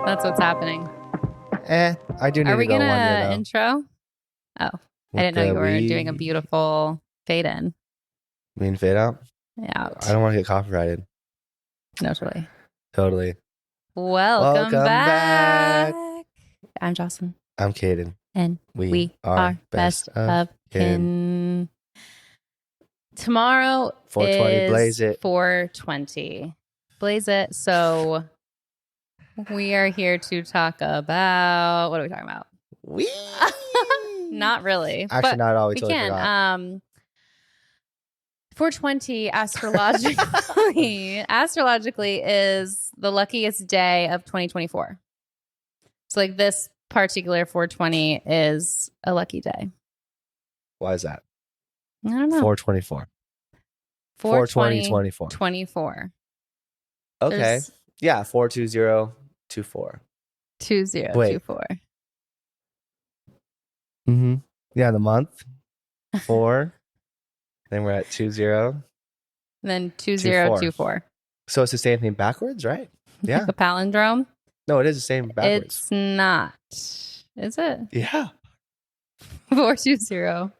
That's what's happening. I do need Are to we go gonna one year though. intro? Oh, I didn't know you were doing a beautiful fade in. Mean fade out? Yeah. I don't want to get copyrighted. No, totally. Totally. Welcome back. I'm Jocelyn. I'm Caden. And we are best of kin. Tomorrow 420, is blaze it. 420. Blaze it. So we are here to talk about, what are we talking about? Not really. Actually, but not all. We we totally can. forgot. 420 astrologically is the luckiest day of 2024. So like this particular 420 is a lucky day. Why is that? I don't know. 424. 420, 24. 24. Okay. There's Yeah, 42024. 2024. Mm-hmm. Yeah, the month. 4. Then we're at 20. And then 2024. So it's the same thing backwards, right? Yeah. Like a palindrome. No, it is the same backwards. It's not. Is it? Yeah. 420.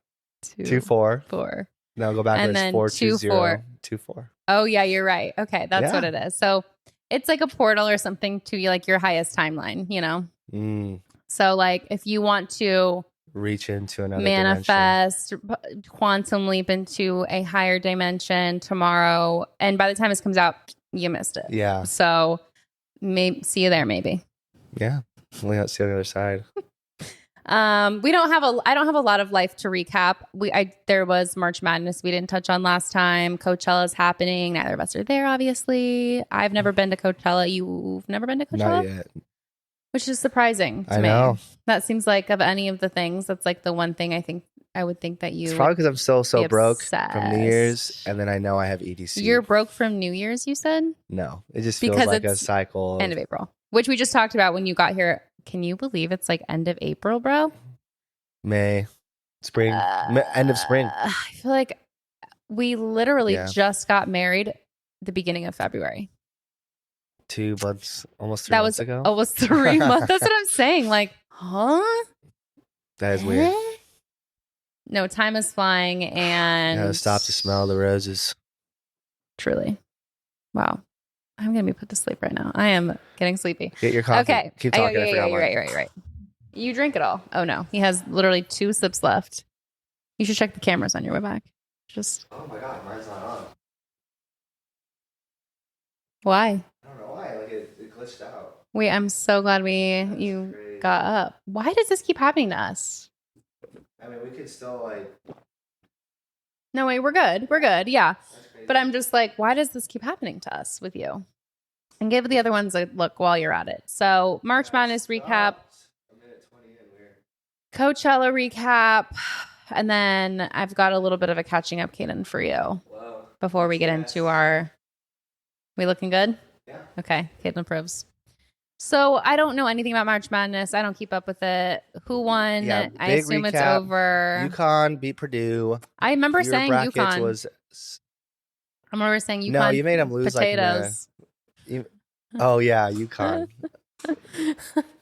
24. 4. No, go backwards. And then 420. 24. Oh, yeah, you're right. Okay, that's what it is. So it's like a portal or something to like your highest timeline, you know? So like if you want to reach into another manifest, quantum leap into a higher dimension tomorrow, and by the time this comes out, you missed it. Yeah. So maybe see you there, maybe. Yeah. We don't see on the other side. I don't have a lot of life to recap. There was March Madness we didn't touch on last time. Coachella's happening. Neither of us are there, obviously. I've never been to Coachella. You've never been to Coachella? Not yet. Which is surprising to me. I know. That seems like of any of the things, that's like the one thing I would think that you. It's probably because I'm so broke obsessed. from New Year's, and then I know I have EDC. You're broke from New Year's, you said? No, it just feels Because like a it's cycle. End of April, which we just talked about when you got here. Can you believe it's like end of April, bro? May, spring, end of spring. I feel like we literally just got married the beginning of February. 2 months, almost 3 months ago. Almost 3 months. That's what I'm saying. Like, huh? That is weird. No, time is flying, and Gotta stop to smell the roses. Truly. Wow. I'm gonna be put to sleep right now. I am getting sleepy. Get your coffee. Okay. Keep talking. You're right. You drink it all. Oh no. He has literally 2 sips left. You should check the cameras on your way back. Oh my god, mine's not on. Why? I don't know why. Like it glitched out. Wait, I'm so glad you got up. Why does this keep happening to us? I mean, we could still like. No, wait, we're good. Yeah. But I'm just like, why does this keep happening to us with you? And give the other ones a look while you're at it. So March Madness recap. Coachella recap. And then I've got a little bit of a catching up, Caden, for you. Before we get into our... We looking good? Yeah. Okay, Caden approves. So I don't know anything about March Madness. I don't keep up with it. Who won? Yeah, I assume recap. It's over. UConn beat Purdue. I remember saying UConn. I remember saying UConn. No, you made them lose potatoes. Oh yeah, UConn.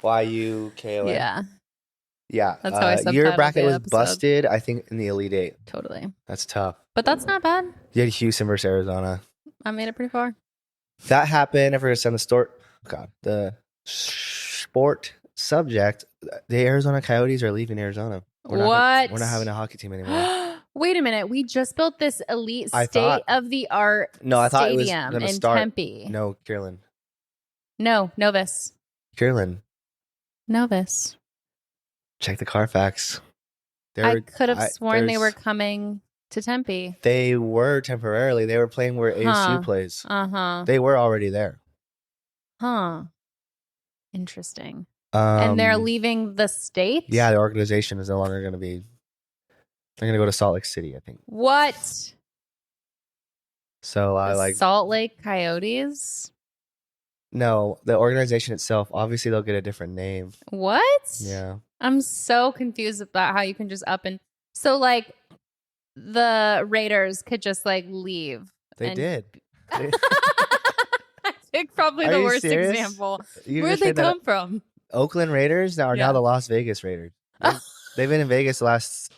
YUKON. Yeah. Yeah. That's how I subtitled your bracket the was episode. Busted, I think, in the Elite Eight. Totally. That's tough. But that's not bad. You had Houston versus Arizona. I made it pretty far. That happened. I forgot to send the sport subject. The Arizona Coyotes are leaving Arizona. We're not having a hockey team anymore. Wait a minute. We just built this elite I thought- state-of-the-art No, I thought it was stadium gonna in start. Tempe. No, Carolyn. No, Novus. Carolyn, Novus. check the Carfax. I could have sworn they were coming to Tempe. They were temporarily. They were playing where ASU plays. Uh-huh. They were already there. Huh. Interesting. And they're leaving the state? Yeah, the organization is no longer going to be. They're going to go to Salt Lake City, I think. What? So I like Salt Lake Coyotes? No, the organization itself. Obviously, they'll get a different name. What? Yeah. I'm so confused about how you can just up and so like the Raiders could just like leave. They did. I picked probably Are the you worst serious? example. You Where'd just they made that come up. from? Oakland Raiders are Yeah. now the Las Vegas Raiders. They've been in Vegas the last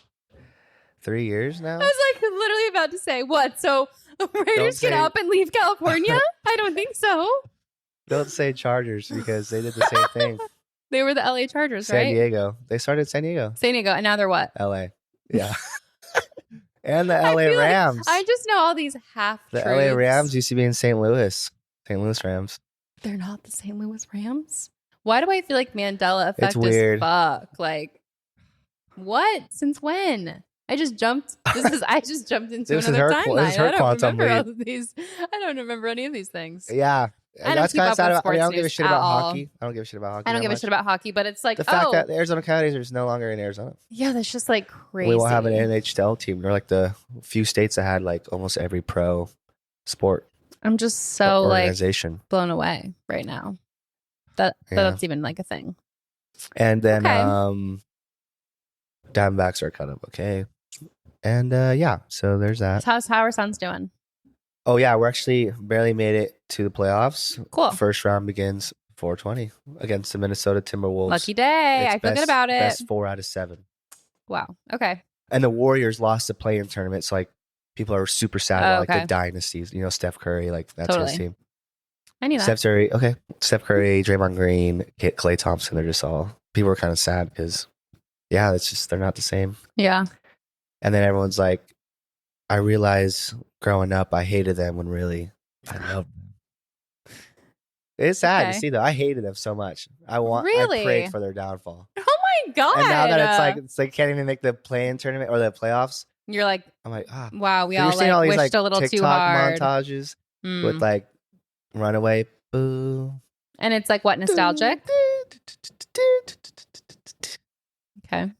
3 years now. I was like literally about to say, what? So Raiders say- get up and leave California? I don't think so. Don't say Chargers because they did the same thing. They were the LA Chargers, San right? Diego. They started San Diego. San Diego, and now they're what? LA. Yeah. And the I LA feel like Rams. I just know all these half The truths. LA Rams used to be in St. Louis. St. Louis Rams. They're not the St. Louis Rams. Why do I feel like Mandela effect It's weird. as fuck? Like, what? Since when? I just jumped. I just jumped into This is another her- timeline. this is her I don't quantum remember all leap. of these. I don't remember any of these things. Yeah. I don't That's keep kind of up sad. with I don't sports give a news shit at about all. hockey. I don't give a shit about hockey. I don't that give a much. shit about hockey, but it's like, The fact that the Arizona Coyotes are just no longer in Arizona. yeah, that's just like crazy. We will have an NHL team. We're like the few states that had like almost every pro sport I'm just so like organization. blown away right now that Yeah. that's even like a thing. And then Okay. Diamondbacks are kind of okay. And yeah, so there's that. How's how our son's doing? Oh yeah, we're actually barely made it to the playoffs. Cool. First round begins 4:20 against the Minnesota Timberwolves. Lucky day. It's I feel good about it. Best 4 out of 7. Wow. Okay. And the Warriors lost the play-in tournament, so like people are super sad about like okay. the dynasties. You know, Steph Curry, like that's Totally. his team. I knew that. Steph Curry, okay. Steph Curry, Draymond Green, Klay Thompson. They're just all people are kind of sad because, yeah, it's just they're not the same. Yeah. And then everyone's like, I realize growing up I hated them when really I loved them. It's sad Okay. to see though. I hated them so much. I Really? prayed for their downfall. Oh my god. And now that it's like can't even make the play-in tournament or the playoffs. you're like, I'm like, ah. wow, we So all you're seeing like all these wished like a little TikTok too hard. montages Mm. with like Runaway, boo. And it's like what, nostalgic? Okay.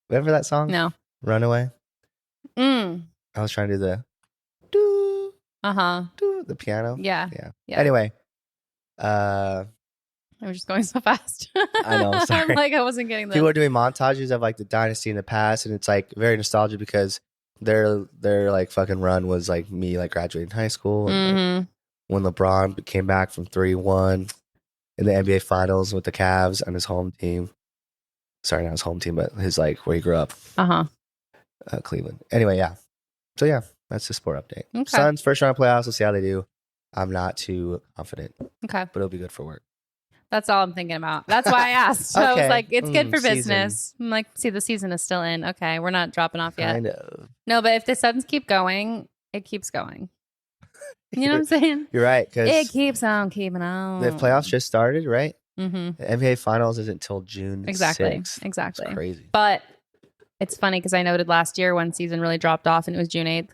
Remember that song? No. Runaway. Mm. I was trying to do the do Uh-huh. do the piano. Yeah. Yeah. Yeah. Anyway, I was just going so fast. I know, I'm sorry. like, I wasn't getting people the are doing montages of like the dynasty in the past, and it's like very nostalgic because their like fucking run was like me like graduating high school and like, when LeBron came back from 3-1 in the NBA Finals with the Cavs on his home team. Sorry, not his home team, but his like where he grew up, Uh-huh. Cleveland. Anyway, yeah. So yeah, that's the sport update. Okay. Suns first round of playoffs. We'll see how they do. I'm not too confident, Okay. but it'll be good for work. That's all I'm thinking about. That's why I asked. So I was Okay. like, it's good for Season. business. I'm like, see, the season is still in. Okay. We're not dropping off yet. Kind of. No, but if the Suns keep going, it keeps going. You know what I'm saying? You're right It because keeps on keeping on. the playoffs just started, right? Mm-hmm. The NBA Finals isn't until June. Exactly. 6th. Exactly. It's crazy. But it's funny because I noted last year when season really dropped off and it was June 8th.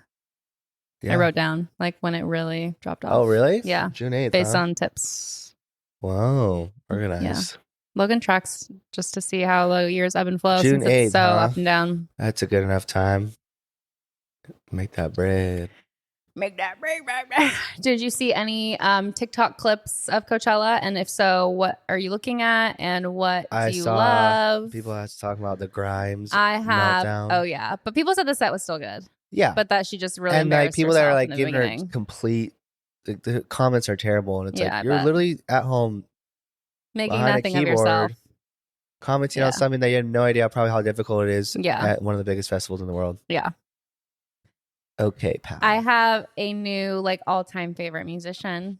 Yeah. I wrote down like when it really dropped off. Oh, really? Yeah. June 8th. Based huh? on tips. Wow. Organized. Logan tracks just to see how the years ebb and flow June since it's 8th, so huh? up and down. That's a good enough time. Make that bread. Make that break. Did you see any TikTok clips of Coachella? And if so, what are you looking at? And what I do you saw love? People have to talk about the Grimes. I have. meltdown. Oh yeah, but people said the set was still good, Yeah. but that she just really and like embarrassed people that are herself like in the giving her beginning. complete the comments are terrible and it's Yeah, I like you're bet. literally at home making behind a nothing of keyboard yourself. commenting on Yeah. something that you have no idea probably how difficult it is Yeah. at one of the biggest festivals in the world. Yeah, Okay, pal. I have a new like all-time favorite musician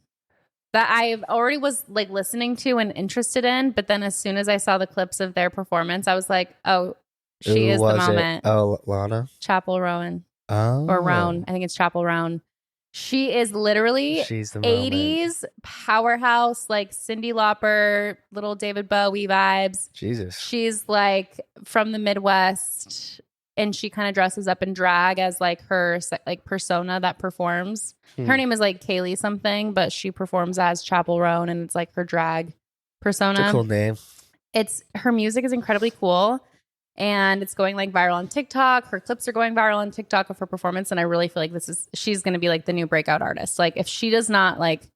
that I already was like listening to and interested in, but then as soon as I saw the clips of their performance, I was like, oh, she Who is the was it? moment. Oh, Lana. Chapel Rowan Oh, or Rowan. I think it's Chapel Rowan. She is literally She's the moment. 80s powerhouse, like Cyndi Lauper, little David Bowie vibes. Jesus. She's like from the Midwest and she kind of dresses up in drag as like her like persona that performs. Her name is like Kaylee something, but she performs as Chapel Rowan and it's like her drag persona. It's a cool name. It's her music is incredibly cool and it's going like viral on TikTok. Her clips are going viral on TikTok of her performance and I really feel like she's going to be like the new breakout artist. Like if she does not like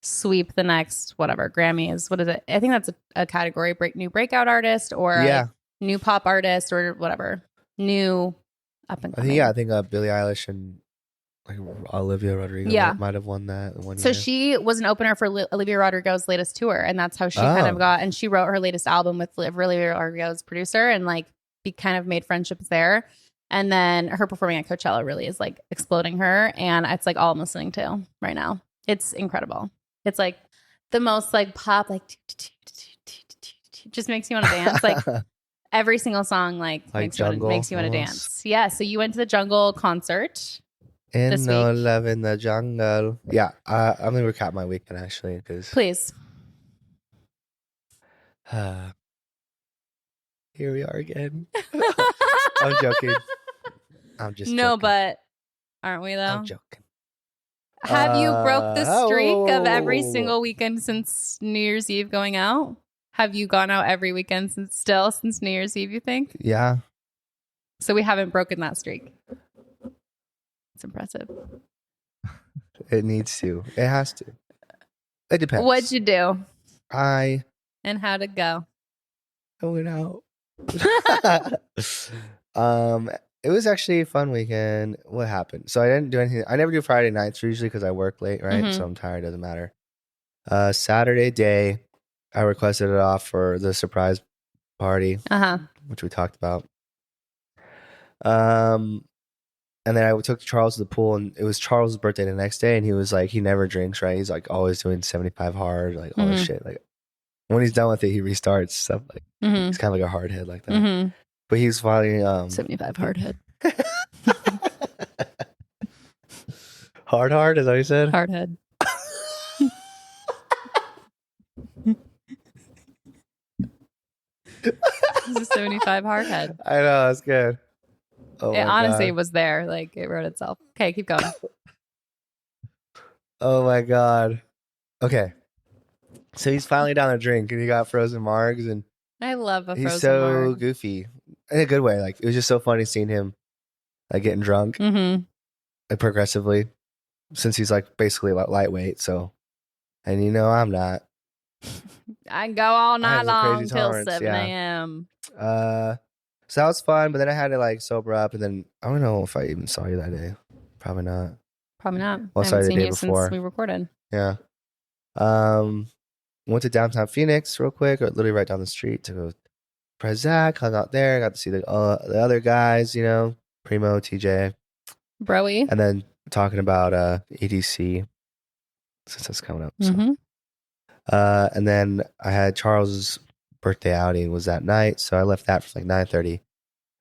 sweep the next whatever Grammys, what is it? I think that's a category new breakout artist or Yeah. like, new pop artist or whatever. New up and I coming. think Billie Eilish and Like Olivia Rodrigo Yeah. might have won that one So year. she was an opener for Olivia Rodrigo's latest tour, and that's how she kind of got. And she wrote her latest album with Olivia Rodrigo's producer, and like kind of made friendships there. And then her performing at Coachella really is like exploding her, and it's like all I'm listening to right now. It's incredible. It's like the most like pop, like just makes you want to dance. Like every single song, like makes you want to dance. Yeah. So you went to the Jungle concert. In no love in the jungle. Yeah, I'm gonna recap my weekend actually, because please. Here we are again. I'm joking. I'm just joking. But aren't we though? I'm joking. Have you broke the streak of every single weekend since New Year's Eve going out? Have you gone out every weekend since New Year's Eve, you think? Yeah. So we haven't broken that streak. It's impressive. It needs to. It has to. It depends. What'd you do? And how'd it go? I went out. It was actually a fun weekend. What happened? So I didn't do anything. I never do Friday nights usually because I work late, right? Mm-hmm. So I'm tired. Doesn't matter. Saturday day, I requested it off for the surprise party, which we talked about. And then I took Charles to the pool, and it was Charles' birthday the next day, and he was like, he never drinks, right? He's like always doing 75 hard, like all this shit. Like when he's done with it, he restarts stuff. Like he's kind of like a hard head like that. But he's finally 75 hard head. hard is that what you said? Hard head. He's a 75 hard head. I know, that's good. Oh, it honestly was there. Like it wrote itself. Okay, keep going. Oh my God. Okay. So he's finally down a drink, and he got frozen margs, and I love a frozen he's so marg. goofy in a good way. Like it was just so funny seeing him like getting drunk like progressively, since he's like basically lightweight. So, and I'm not. I go all night long till 7 a.m. So that was fun, but then I had to like sober up, and then I don't know if I even saw you that day. Probably not. Probably not. Well, I haven't seen you since we recorded. Yeah. Went to downtown Phoenix real quick, or literally right down the street to go surprise Zach. Hung out there, got to see the other guys, Primo, TJ, Broy, and then talking about EDC since that's coming up. So. And then I had Charles's birthday outing was that night, so I left that for like 9:30.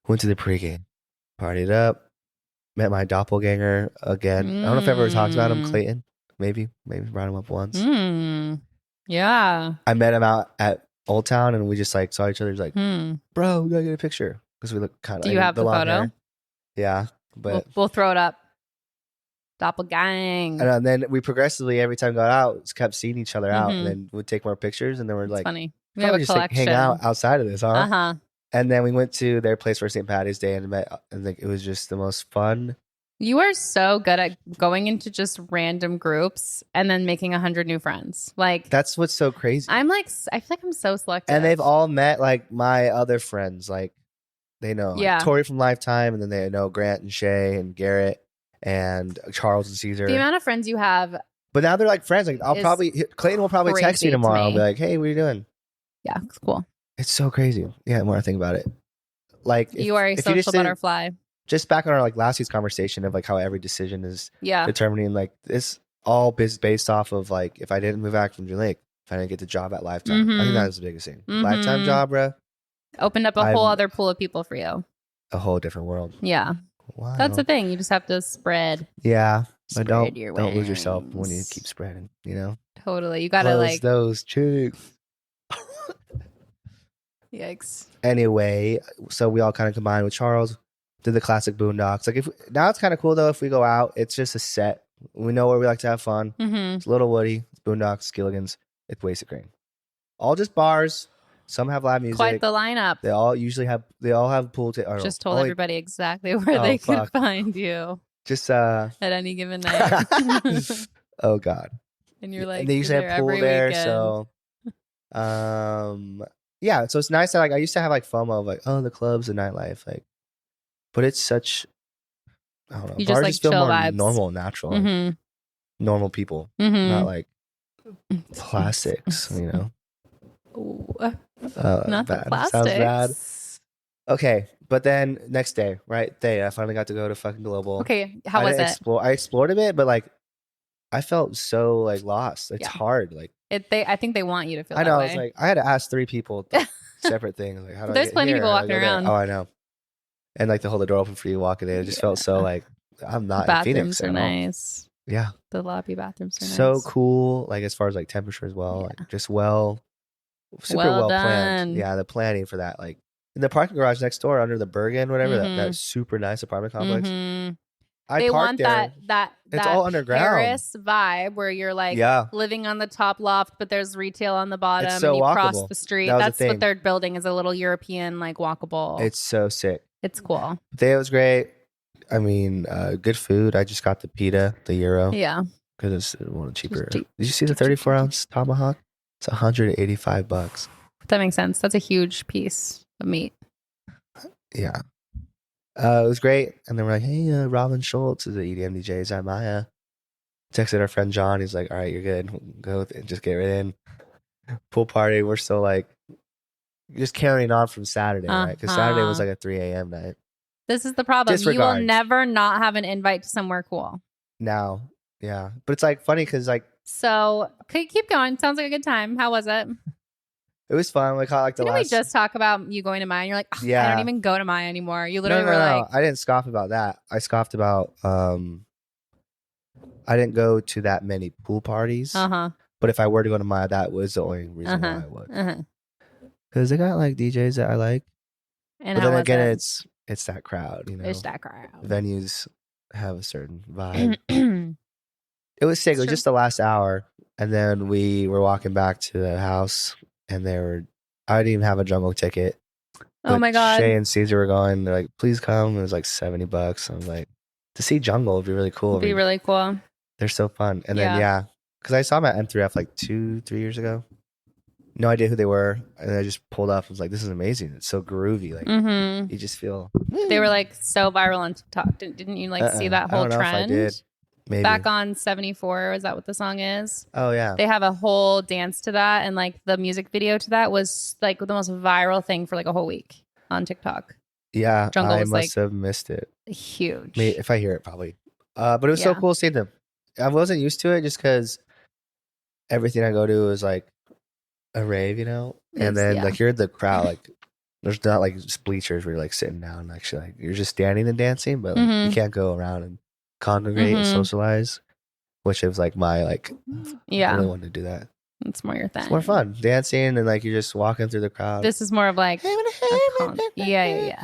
Went to the pregame, partied up, met my doppelganger again. I don't know if I ever talked about him, Clayton. Maybe brought him up once. Yeah, I met him out at Old Town, and we just like saw each other. He's like, "Bro, we gotta get a picture," because we look kind of. Do you have the photo? Hair. Yeah, but we'll throw it up. Doppelgang. And then we progressively every time we got out, kept seeing each other out, and then we'd take more pictures, and then we're like, funny. We have a just collection. Like, hang out outside of this, huh? And then we went to their place for St. Patty's Day and met, and like it was just the most fun. You are so good at going into just random groups and then making 100 new friends. Like that's what's so crazy. I feel like I'm so selective. And they've all met like my other friends. Like they know like, Tori from Lifetime, and then they know Grant and Shay and Garrett and Charles and Caesar. The amount of friends you have. But now they're like friends. Like Clayton will probably text me tomorrow. I'll be like, "Hey, what are you doing?" Yeah, it's cool. It's so crazy. Yeah, the more I think about it. Like you are a social butterfly. Just back on our like last week's conversation of like how every decision is determining like this all based off of like if I didn't move back from Drew Lake, if I didn't get the job at Lifetime. I think that was the biggest thing. Lifetime job, bro. Opened up a whole other pool of people for you. A whole different world. Yeah. Wow. That's the thing. You just have to spread. Yeah. But don't lose yourself when you keep spreading, Totally. You gotta close those cheeks. Yikes. Anyway, so we all kind of combined with Charles. Did the classic Boondocks. Like now it's kind of cool though if we go out, it's just a set. We know where we like to have fun. It's Little Woody, it's Boondocks, Gilligan's, it's Wasted Grain. All just bars. Some have live music. Quite the lineup. They all have pool. Just told everybody exactly where they could find you. Just at any given night. Oh God. And you're like, and they usually have pool there, weekend. So yeah. So it's nice that like I used to have like FOMO of like, oh, the clubs and nightlife, like. But it's such I don't know. You just, bars like, just feel chill more vibes. normal and natural. Like Mm-hmm. normal people, Mm-hmm. not like plastics, you know? Ooh, not the Bad. Sounds bad. plastics. Okay, but then next day, right? I finally got to go to fucking Global. Okay, how I was didn't it? explore. I explored a bit, but like I felt so like lost. It's Yeah. hard. Like I think they want you to feel I know. that I way. was like, I had to ask 3 people like, separate things. Like, how do There's I get plenty of here? people How do I walking go there? around. Oh, I know. And like to hold the door open for you walking in, it just felt so like I'm not in Phoenix Bathrooms are at all. nice. Yeah, The lobby bathrooms are so nice. cool. Like as far as like temperature as well, like just super well planned. done. Yeah, the planning for that, like in the parking garage next door under the Bergen, whatever Mhm. that super nice apartment complex. Mhm. I They parked want there. that It's all underground. Paris vibe where you're like Yeah, living on the top loft, but there's retail on the bottom, It's so and you cross walkable. the street. That was the That's what thing. they're building is a little European like walkable. it's so sick. It's cool. Today was great. I mean, good food. I just got the pita, the euro, Yeah. because it's one of the cheaper. cheap. Did you see the 34-ounce tomahawk? It's $185. That makes sense. That's a huge piece of meat. Yeah. It was great. And then we're like, hey, Robin Schultz is an EDM DJ. Is that Maya? Texted our friend John. He's like, all right, you're good. Go and just get right in. Pool party. We're still like just carrying on from Saturday, right? Because Saturday was like a 3 a.m. night. This is the problem. You will Disregards. never not have an invite to somewhere cool. Now, yeah. But it's like funny because like So keep going. Sounds like a good time. How was it? it was fun. We caught like the Didn't last. we just talk about you going to Maya? You're like, I Yeah. don't even go to Maya anymore. You No, literally were like, I didn't scoff about that. I scoffed about I didn't go to that many pool parties. uh-huh. But if I were to go to Maya, that was the only reason why I would. Uh-huh. Because they got like DJs that I like. And But how then was again, it? it's that crowd, you know. It's that crowd. Venues have a certain vibe. oh It was sick. It's It was true. just the last hour, and then we were walking back to the house, and I didn't even have a jungle ticket. But my God. Shay and Caesar were going. They're like, "Please come." It was like $70. I was like, to see Jungle would be really cool. It'd be really cool. They're so fun. And then because I saw them at M3F like 2-3 years ago. No idea who they were, and I just pulled up. I was like, "This is amazing! It's so groovy. Like Mm-hmm. you just feel." They were like so viral on TikTok. Didn't you like see that I whole don't know trend? if I did. Maybe Back on 74, is that what the song is? Oh yeah. They have a whole dance to that, and like the music video to that was like the most viral thing for like a whole week on TikTok. Yeah, Jungle I was, must have missed it. Huge. Maybe, if I hear it, probably. But it was so Yeah. cool seeing them. I wasn't used to it just because everything I go to is like a rave, you know. And then like you're in the crowd, like there's not like just bleachers where you're like sitting down. Actually, like you're just standing and dancing, but like, Mhm. you can't go around and congregate and Mhm. socialize. Which is like my like. Yeah. I really wanted to do that. It's more your thing. It's more fun dancing and like you're just walking through the crowd. This is more of like yeah.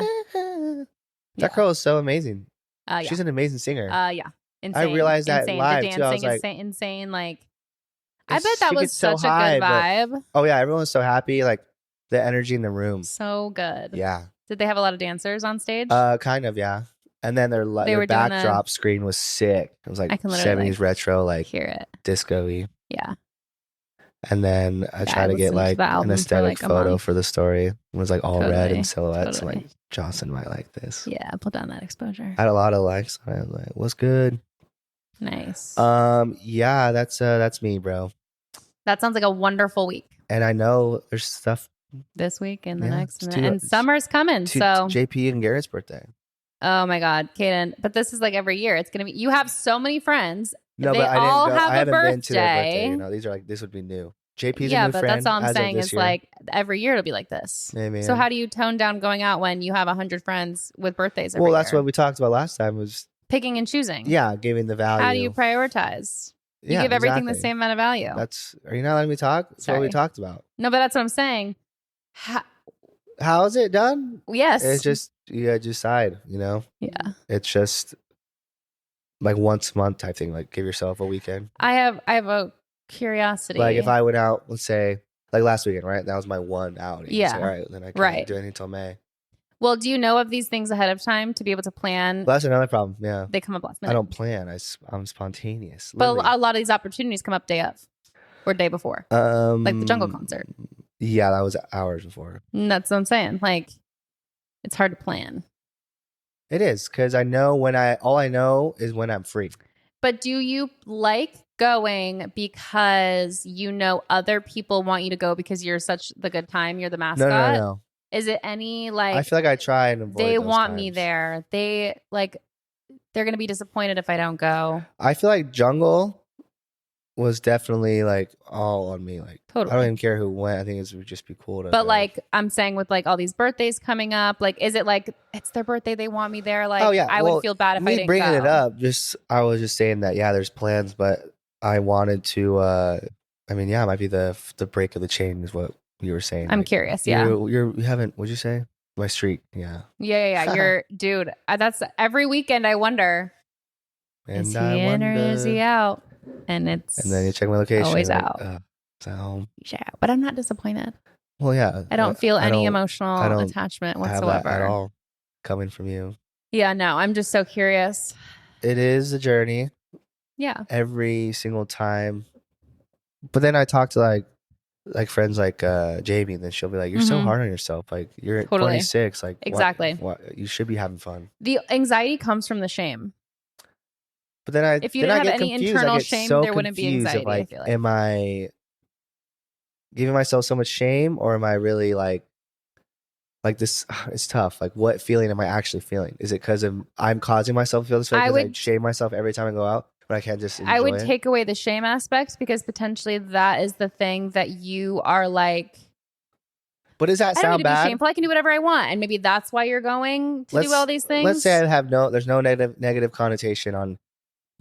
That girl is so amazing. Yeah. She's an amazing singer. Yeah. Insane. realized that insane. live, The too. I was dancing is like- insane. Like, I It's- bet that she was gets so such a high, good but- vibe. Oh yeah, everyone was so happy. Like the energy in the room. So good. Yeah, Did they have a lot of dancers on stage? kind of. Yeah, and then their They were their doing backdrop screen was sick. It was like I can literally, 70s retro, like Hear it. disco-y. Yeah. And then I Yeah, tried I to get listened to like the album an for, aesthetic like, a photo month. for the story. It was like all red Totally. and silhouettes. Totally. And like Jocelyn might like this. Yeah. Pull down that exposure. I had a lot of likes. I was like, "What's good?" Nice. Yeah, that's me, bro. That sounds like a wonderful week. And I know there's stuff This week and the Yeah, next. it's And, two- and summer's coming. to So, JP and Garrett's birthday. oh my God, Kaden. But this is like every year. It's going to be, you have so many friends. No, They but I didn't all go. have I a haven't been to their birthday. birthday. You know, these are like this would be new. JP's Yeah, a new but friend. that's all I'm as of saying this is year. like every year it'll be like this. Maybe, So yeah. how do you tone down going out when you have 100 friends with birthdays every Well, that's year? what we talked about last time. Was Picking and choosing. giving the value. How do you prioritize? You Yeah, give everything the exactly. same amount of value. Are you not letting me talk? That's what we Sorry. talked about. No, but that's what I'm saying. How is it done? Yes. It's just you gotta decide. You know, yeah. it's just like once a month type thing. Like give yourself a weekend. I have a curiosity. Like if I went out, let's say like last weekend, right? That was my one outing. Yeah. So, all right, then I can't Right. do anything until May. Well, do you know of these things ahead of time to be able to plan? Well, that's another problem. Yeah. They come up last minute. I don't plan. I'm spontaneous. But Literally. a lot of these opportunities come up day of or day before. Like the Jungle concert. Yeah, that was hours before. And that's what I'm saying. Like, it's hard to plan. It is because I know all I know is when I'm free. But do you like going because you know other people want you to go because you're such the good time? You're the mascot. No. Is it any I feel like I try and avoid they those want me times. there? They're going to be disappointed if I don't go. I feel like Jungle was definitely like all on me. Like Totally. I don't even care who went. I think it would just be cool to But go. like I'm saying with like all these birthdays coming up, like is it like it's their birthday, they want me there? Like I would feel bad if I me didn't bringing go. it up, I was just saying that there's plans, but I wanted to. I mean, it might be the break of the chain is what you were saying. I'm like, curious. Yeah, you haven't. What'd you say? My streak. Yeah. You're dude. That's every weekend. I wonder. And is he in or is he out? And then you check my location. Always like, out. It's at home. Yeah, but I'm not disappointed. Well, yeah. I don't feel any emotional attachment have whatsoever that at all coming from you. Yeah, no, I'm just so curious. It is a journey. Yeah. Every single time. But then I talk to like friends like Jamie, and then she'll be like, "You're so hard on yourself. Like you're Totally. 26. Like exactly. You should be having fun." The anxiety comes from the shame. But then if you didn't have any internal shame, there wouldn't be anxiety. Like, I feel like. Am I giving myself so much shame, or am I really like this? It's tough. Like, what feeling am I actually feeling? Is it because I'm causing myself to feel this way because I shame myself every time I go out, but I can't just enjoy I would it? take away the shame aspect because potentially that is the thing that you are like. But does that sound bad? I don't need to be shameful. I can do whatever I want, and maybe that's why you're going to do all these things. Let's say there's no negative connotation on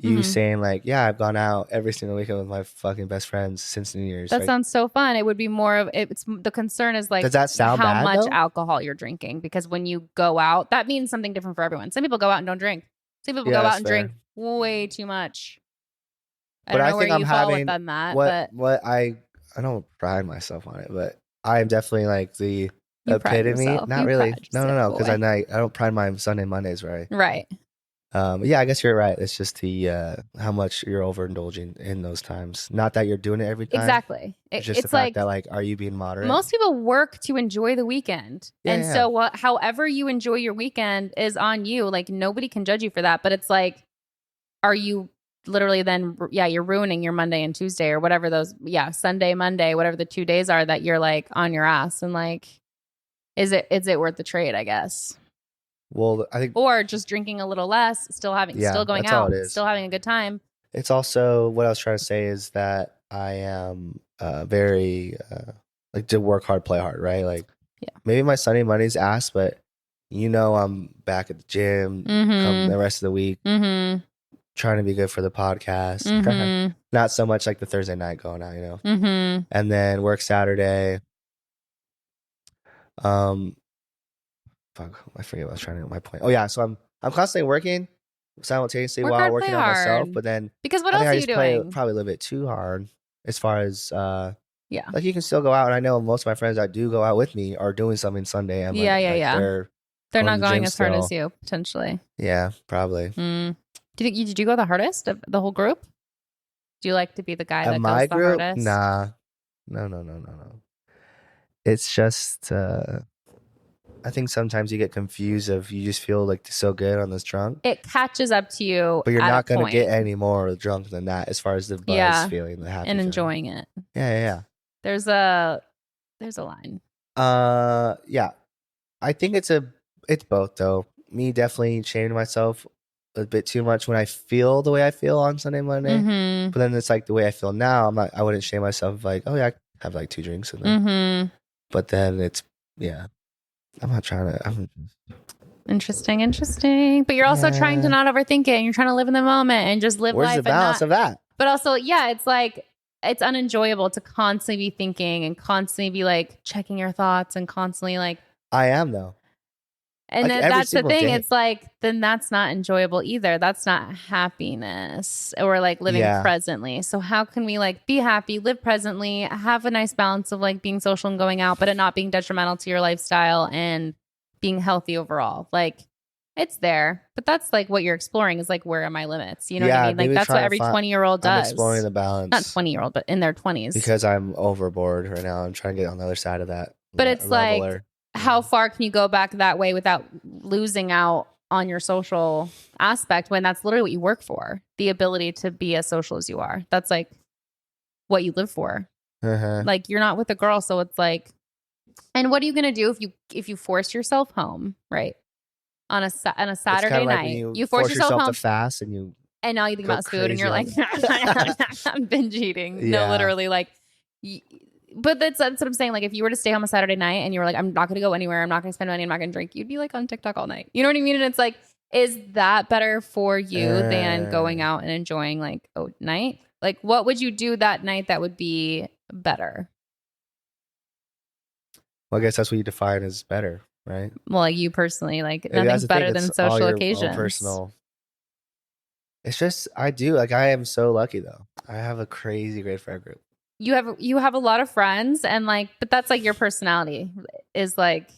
you saying like, yeah, I've gone out every single weekend with my fucking best friends since New Year's. That sounds so fun. It would be more of it's the concern is like, does that sound how bad, much though? alcohol you're drinking? Because when you go out, that means something different for everyone. Some people go out and don't drink. Some people go out and drink way too much. I don't know where you fall within that. What I don't pride myself on it, but I am definitely like the epitome. Not really. No. Because I don't pride my Sunday Mondays, right? Right. Yeah, I guess you're right. It's just the how much you're overindulging in those times. Not that you're doing it every time. Exactly. It's just the fact that like, are you being moderate? Most people work to enjoy the weekend, so however you enjoy your weekend is on you. Like nobody can judge you for that. But it's like, are you literally then? Yeah, you're ruining your Monday and Tuesday or whatever those. Yeah, Sunday, Monday, whatever the 2 days are that you're like on your ass and like, is it worth the trade? I guess. Well, I think, or just drinking a little less, still going out, still having a good time. It's also what I was trying to say is that I am very like to work hard, play hard, right? Like, maybe my Sunday, Monday's ass, but I'm back at the gym come the rest of the week, trying to be good for the podcast. Not so much like the Thursday night going out, and then work Saturday. Fuck, I forget what I was trying to get my point. Oh yeah, so I'm constantly working simultaneously while working on myself, but then because what else are you doing? Probably a little bit too hard as far as like you can still go out, and I know most of my friends that do go out with me are doing something Sunday, and they're not going as hard as you potentially. Yeah, probably. Do you think did you go the hardest of the whole group? Do you like to be the guy that goes the hardest? Nah, no. It's just. I think sometimes you get confused if you just feel like so good on this drunk. It catches up to you. But you're not going to get any more drunk than that as far as the buzz feeling, the happy and feeling. enjoying it. Yeah. There's a line. Yeah. I think it's both though. Me definitely shaming myself a bit too much when I feel the way I feel on Sunday, Monday. But then it's like the way I feel now. I wouldn't shame myself like, oh yeah, I have like 2 drinks and then. But then it's I'm not trying to. Interesting. But you're also trying to not overthink it, and you're trying to live in the moment and just live life. Where's the balance of that? But also, it's like it's unenjoyable to constantly be thinking and constantly be like checking your thoughts and constantly like. I am though. And like then that's the thing. Day. It's like then that's not enjoyable either. That's not happiness or like living presently. So how can we like be happy, live presently, have a nice balance of like being social and going out, but it not being detrimental to your lifestyle and being healthy overall? Like it's there, but that's like what you're exploring is like where are my limits? You know what I mean? Like that's what every 20-year-old does. I'm exploring the balance. Not 20-year-old, but in their 20s. Because I'm overboard right now. I'm trying to get on the other side of that. But it's like. How far can you go back that way without losing out on your social aspect when that's literally what you work for. The ability to be as social as you are. That's like what you live for. Like you're not with a girl, so it's like, and what are you gonna do if you force yourself home, right? On a Saturday night, you force yourself home to fast, and all you think about is food, and you're like, I'm binge eating. Yeah. No, literally, like. But that's what I'm saying. Like, if you were to stay home a Saturday night and you were like, I'm not going to go anywhere, I'm not going to spend money, I'm not going to drink, you'd be like on TikTok all night. You know what I mean? And it's like, is that better for you than going out and enjoying like a night? Like, what would you do that night that would be better? Well, I guess that's what you define as better, right? Well, like you personally, like nothing's better than social occasions. Personal. It's just, I am so lucky though. I have a crazy great friend group. You have a lot of friends, and like, but that's like your personality is like,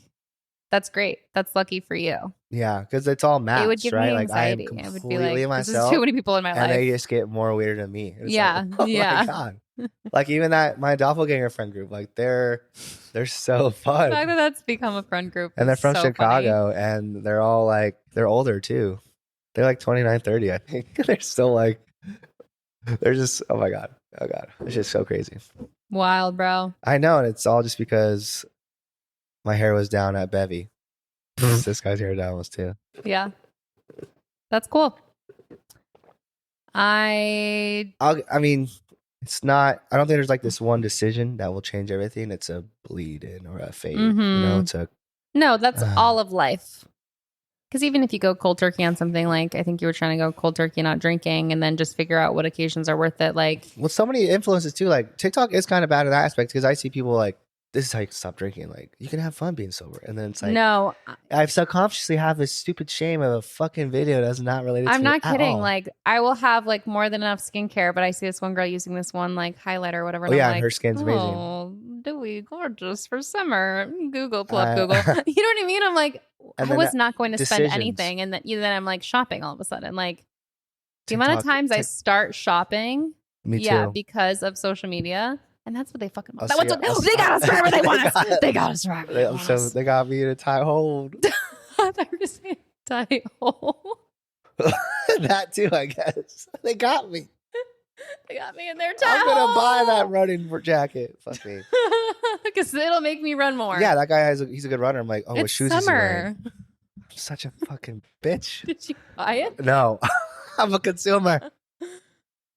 that's great. That's lucky for you. Yeah, because it's all matched, it would give right? me like anxiety. I am It would be completely like, myself, this is too many people in my life, and they just get more weird than me. It's yeah, like, oh my God. Like even my doppelganger friend group, like they're so fun. The fact that that's become a friend group, and they're from so Chicago, funny. and they're all like they're older too. They're like 29, 30, I think. They're still like, they're just, oh god, it's just so crazy. Wild, bro. I know, and it's all just because my hair was down at Bevy. This guy's hair down was too. Yeah, that's cool. I mean, it's not. I don't think there's like this one decision that will change everything. It's a bleed in or a fade. You know, it's a no. That's all of life. Because even if you go cold turkey on something, like I think you were trying to go cold turkey, not drinking, and then just figure out what occasions are worth it. Like, well, so many influences too. Like TikTok is kind of bad in that aspect because I see people like, this is how you can stop drinking. Like you can have fun being sober, and then it's like, no, I subconsciously have this stupid shame of a fucking video that's not related. I'm to not me at kidding. all. Like I will have like more than enough skincare, but I see this one girl using this one like highlighter or whatever. Oh yeah, I'm like, her skin's amazing. Oh, dewy gorgeous for summer. Google, pull up Google. You know what I mean? I'm like, I was not going to spend anything, and then I'm like shopping all of a sudden. Like the amount of times I start shopping, me too, because of social media. And that's what they fucking want. They got us wherever they want us. They got us wherever they want us. They got me in a tight hold. I thought you were going to say tight hole. That too, I guess. They got me. They got me in their tight I'm going to buy that running jacket. Fuck me. Because it'll make me run more. Yeah, that guy he's a good runner. I'm like, oh, what shoes is he wearing? I'm such a fucking bitch. Did you buy it? No. I'm a consumer.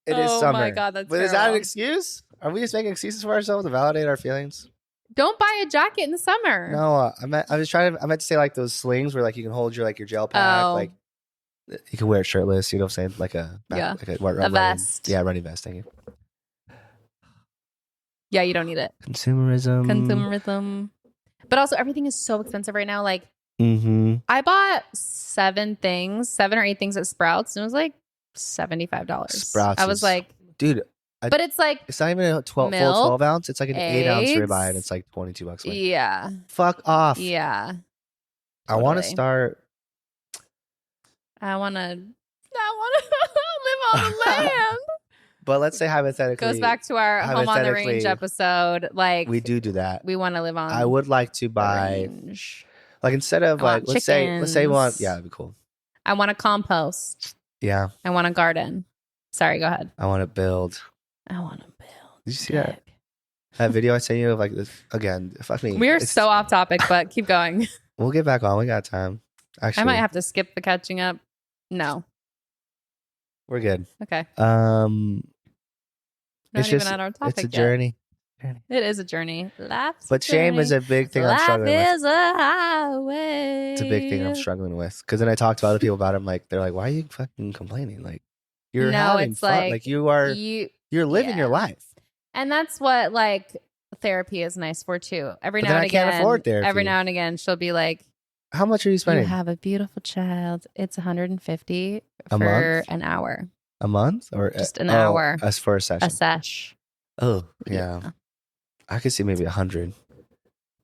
It is summer. Oh my God, that's But is that an excuse? Are we just making excuses for ourselves to validate our feelings? Don't buy a jacket in the summer. No, I meant to say like those slings where like you can hold your gel pack, like you can wear it shirtless. You know what I'm saying? Like a vest. Yeah, running vest. Thank you. Yeah, you don't need it. Consumerism. But also, everything is so expensive right now. Like, I bought 7 or 8 things at Sprouts, and it was like $75. Sprouts. I was like, dude. But it's like, it's not even a full 12 ounce. It's like an 8 ounce ribeye, and it's like $22. Yeah. Fuck off. Yeah. Totally. I want to start. I want to live on the land. But let's say hypothetically, goes back to our Home on the Range episode. Like we do that. We want to live on. I would like to buy, range. Like instead of like let's say we want, yeah, that'd be cool. I want to compost. Yeah. I want to garden. Sorry, go ahead. I want to build. Did you see that video I sent you of like this again? Fuck me. We're so off topic, but keep going. We'll get back on. We got time. Actually, I might have to skip the catching up. No, we're good. Okay. Not it's even at our topic. It's a journey. It is a journey. But shame is a big thing I'm struggling with. Life is a highway. It's a big thing I'm struggling with. Because then I talk to other people about it. I'm like, they're like, why are you fucking complaining? Like, you're having fun. Like you're living your life. And that's what like therapy is nice for too. Every now and again, I can't afford therapy. Every now and again, she'll be like, how much are you spending? You have a beautiful child. It's $150 for month? An hour. A month or just an hour? As for a session. A sesh. Oh yeah. I could see maybe 100.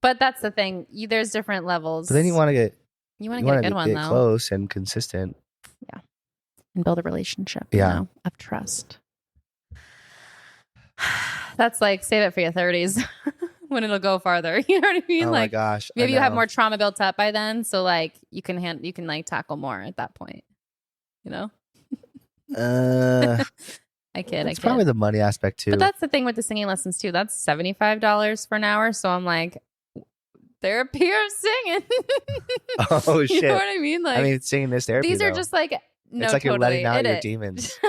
But that's the thing. There's different levels. But then you want to get a good one though. Close and consistent. Yeah. And build a relationship. Of trust. That's like save it for your 30s. when it'll go farther. You know what I mean? Oh like my gosh. I maybe you have know. more trauma built up by then, so like you can like tackle more at that point. You know? I kid. It's probably the money aspect too. But that's the thing with the singing lessons too. That's $75 for an hour. So I'm like, therapy or singing. Oh shit. You know what I mean? Like singing this therapy. these are though. just like no, it's like totally. you're letting out It your is. demons.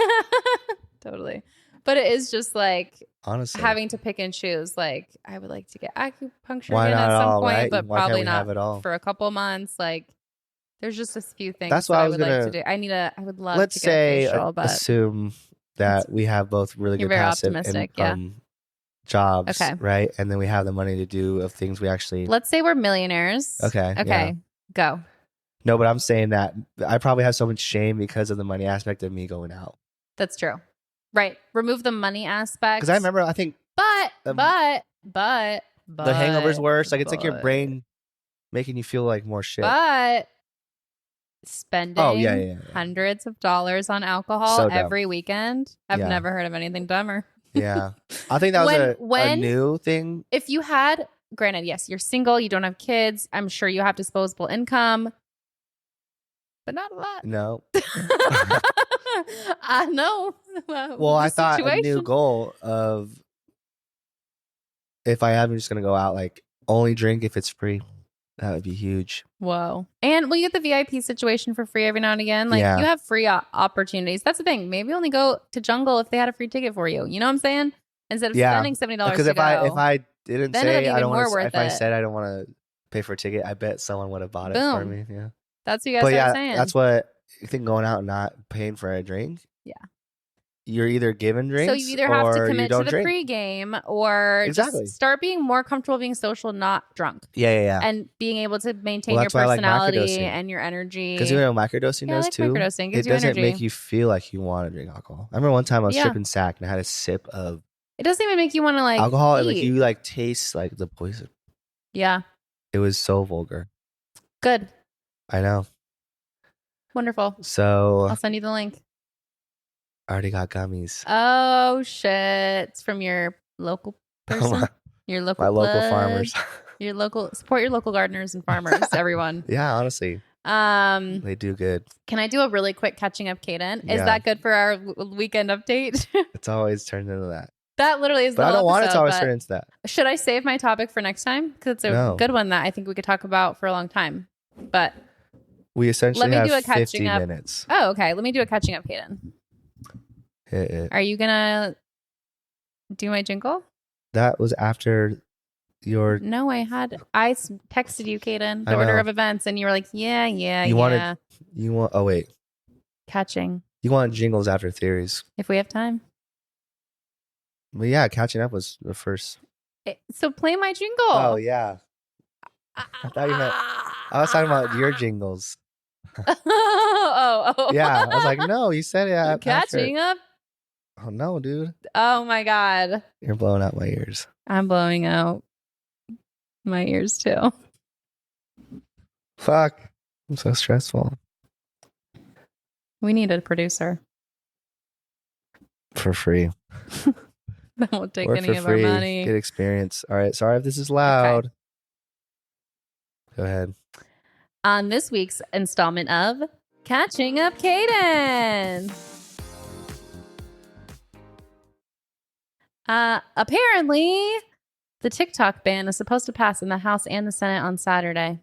Totally. But it is just like Honestly, having to pick and choose. Like I would like to get acupuncture Why again not at some all, point, right? but Why can't probably we not have it all? for a couple months. Like there's just a few things That's that what I I was would like gonna- to do. I would love let's to get say a facial, but assume that we have both really You're good very passive optimistic, jobs, Okay. right? And then we have the money to do of things we actually. let's say we're millionaires. Okay, Okay. yeah. Go. No, but I'm saying that I probably have so much shame because of the money aspect of me going out. That's true. Right. Remove the money aspect. Because I remember, I think But the hangover's worse. Like it's like your but- brain making you feel like more shit. But spending yeah. hundreds of dollars on alcohol So dumb. every weekend. I've Yeah. never heard of anything dumber. Yeah, I think that was a When- new thing. If you had, granted, yes, you're single, you don't have kids. I'm sure you have disposable income, but not a lot. No, I know. well, I thought a new situation. goal of if I am just gonna go out, like only drink if it's free. That would be huge. Whoa. And will you get the VIP situation for free every now and again? Like Yeah. you have free opportunities. That's the thing. Maybe only go to Jungle if they had a free ticket for you. You know what I'm saying? Instead of Yeah. spending $70 Because to if go. I didn't Then it'll say be I even don't more want worth if I it. said I don't want to pay for a ticket, I bet someone would have bought it for Boom. me. Yeah. That's what you guys But are yeah, saying. that's what you think going out and not paying for a drink. Yeah. You're either given drinks So you either have to or you commit to don't the drink. pregame or Exactly. just start being more comfortable being social, not drunk. Yeah. And being able to maintain Well, your that's why I like personality microdosing. and your energy. Because you know what microdosing Yeah, I does like too. microdosing. It Gives you doesn't energy. make you feel like you want to drink alcohol. I remember one time I was Yeah. stripping sack and I had a sip of It doesn't even make you want to like alcohol and like eat. you like taste like the poison. Yeah. It was so vulgar. Good. I know. Wonderful. So I'll send you the link. I already got gummies. Oh shit! It's from your local person. my Your local my local plug. farmers. Your local support your local gardeners and farmers. Everyone. Yeah, honestly, they do good. Can I do a really quick catching up, Kaden? Is Yeah. that good for our weekend update? It's always turned into that. That literally is. But the I don't whole want it to episode, always but turn into that. Should I save my topic for next time? Because it's a No. good one that I think we could talk about for a long time. But We essentially me have do a 50 catching up. minutes. oh, okay. Let me do a catching up, Kaden. Hit it. Are you gonna do my jingle? That was after your. No, I texted you, Kaden, the I order know. of events, and you were like, yeah, You wanted- You want? Oh wait, catching you want jingles after theories. if we have time. But yeah, catching up was the first. So play my jingle. Oh yeah, I thought you meant. I was talking about your jingles. oh. Yeah, I was like, no, you said it. I'm after- catching up. Oh no, dude, Oh my god, you're blowing out my ears. I'm blowing out my ears too. Fuck, I'm so stressful. We need a producer For free. that won't take Work any for of free. our money. Good experience. All right. Sorry if this is loud. Go ahead. On this week's installment of Catching Up Kaden. Apparently, the TikTok ban is supposed to pass in the House and the Senate on Saturday.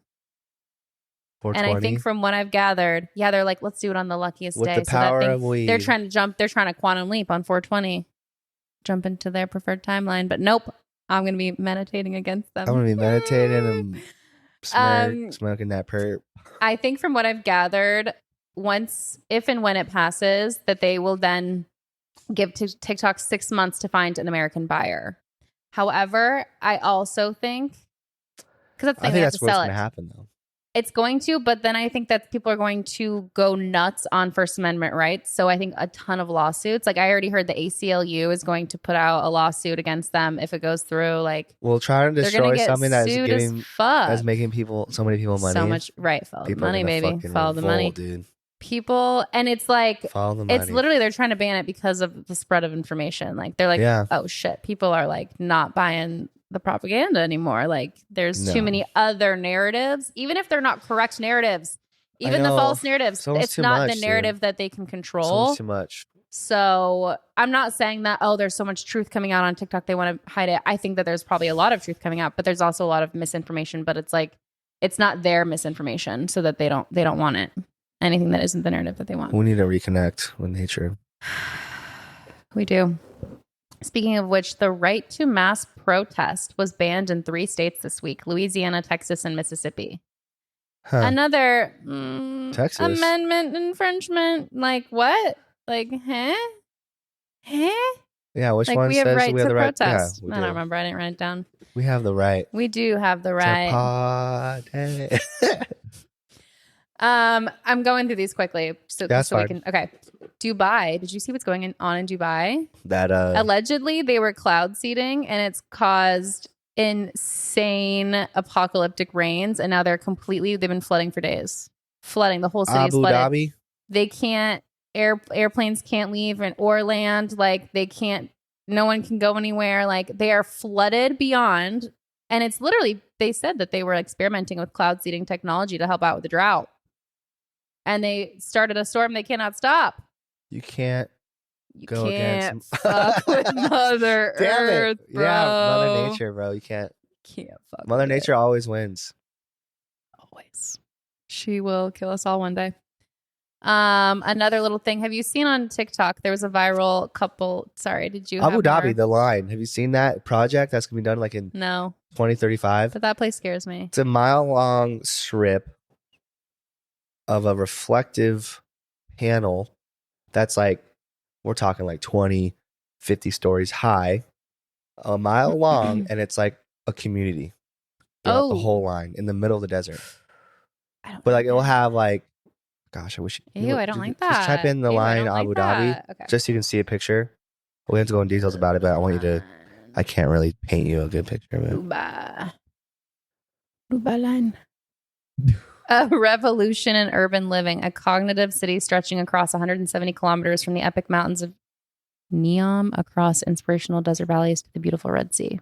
420. And I think from what I've gathered, yeah, they're like, let's do it on the luckiest with day. the power of weed. they're trying to quantum leap on 420, jump into their preferred timeline. But nope, I'm going to be meditating against them. I'm gonna be meditating and smoking that perp. I think from what I've gathered, if and when it passes, that they will then give TikTok 6 months to find an American buyer. However, I also think, because that's the I thing, think they have that's to what's sell gonna it. happen though. It's going to, but then I think that people are going to go nuts on First Amendment rights. So I think a ton of lawsuits. Like I already heard the ACLU is going to put out a lawsuit against them if it goes through. Like We'll try to they're going destroy to get something that's sued giving as fuck. that's making so many people money. So much, right? Follow the People are money, gonna baby. fucking Follow the revolt, money. dude. People, and it's like Follow the money. it's literally they're trying to ban it because of the spread of information. Like they're like, Yeah. oh shit, people are like not buying the propaganda anymore. Like there's No. too many other narratives, even if they're not correct narratives, even the know. false narratives. It's almost It's too not much, the narrative dude. that they can It's control. almost too much. So I'm not saying that, oh, there's so much truth coming out on TikTok, they want to hide it. I think that there's probably a lot of truth coming out, but there's also a lot of misinformation. But it's like, it's not their misinformation, so that they don't want it. Anything that isn't the narrative that they want. We need to reconnect with nature. We do. Speaking of which, the right to mass protest was banned in 3 states this week: Louisiana, Texas, and Mississippi. Huh. Another Texas. amendment infringement. Like what? Like, huh? Yeah, which Like one we have says right we have to the right? protest. Yeah, we I do. don't remember. I didn't write it down. We have the right We do have the to right. party. I'm going through these quickly so That's we fine. can. Okay, Dubai. Did you see what's going on in Dubai? That Allegedly, they were cloud seeding, and it's caused insane apocalyptic rains. And now they've been flooding for days. Flooding. The whole city's Abu flooded. Dhabi. They can't. Airplanes can't leave or land. Like they can't. No one can go anywhere. Like they are flooded beyond. And it's literally, they said that they were experimenting with cloud seeding technology to help out with the drought. And they started a storm they cannot stop. You can't You go can't against fuck with Mother Damn Earth, it. bro. Yeah, Mother Nature, bro. You can't. Can't fuck Mother with Nature always wins. it. Always. She will kill us all one day. Another little thing. Have you seen on TikTok? There was a viral couple. Sorry, did you? Abu have Dhabi, more? the line. Have you seen that project that's gonna be done like in No, 2035? but that place scares me. It's a mile-long strip of a reflective panel that's like, we're talking like 20, 50 stories high, a mile long, and it's like a community throughout the Oh. whole line in the middle of the desert. I don't But like like it will that. have like, gosh, I wish. Ew, I don't like that. Just type in the Ew, I line don't like Abu Dhabi, that. Okay. just so you can see a picture. We have to go in details about it, but I want you to. I can't really paint you a good picture of it. Dubai line. A revolution in urban living, a cognitive city stretching across 170 kilometers from the epic mountains of Neom across inspirational desert valleys to the beautiful Red Sea.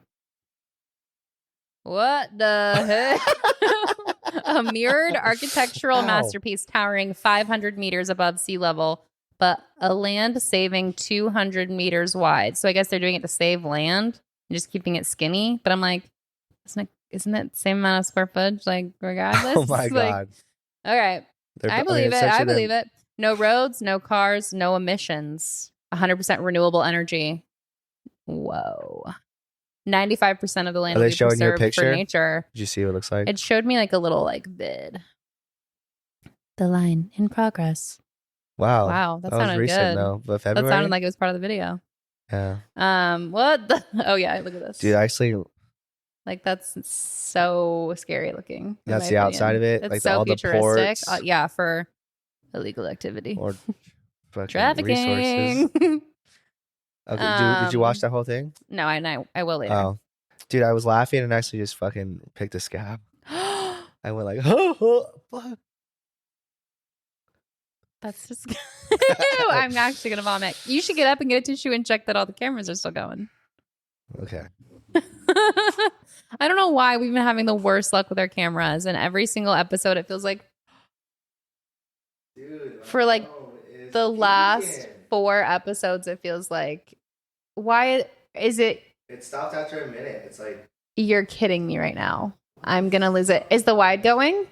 What the heck? A mirrored architectural Ow. masterpiece towering 500 meters above sea level, but a land saving 200 meters wide. So I guess they're doing it to save land and just keeping it skinny. But I'm like, isn't it the same amount of square footage? Like, regardless. Oh my Like, god! all right. I believe it. I believe it. No roads, no cars, no emissions. 100% renewable energy. Whoa. 95% of the land Are will they be showing you a preserved picture? for nature. Did you see what it looks like? It showed me like a little like vid. The line in progress. Wow. Wow, that was sounded recent good. though. But That February. sounded like it was part of the video. Yeah. What the? Oh yeah, look at this. Dude, actually, Like that's so scary looking. in That's my the outside opinion. of it? It's Like so all the futuristic. ports? Yeah, for illegal activity. or fucking Trafficking. resources. Okay. Did you watch Um, that whole thing? No, I will later. Oh, dude, I was laughing and actually just fucking picked a scab. I went like, oh, fuck. That's just. I'm actually gonna vomit. You should get up and get a tissue and check that all the cameras are still going. Okay. I don't know why we've been having the worst luck with our cameras, and every single episode it feels like Dude, For, like, the last 4 episodes it feels like. Why is it? It stopped after a minute. It's like, You're kidding me right now. I'm gonna lose it. Is the wide going?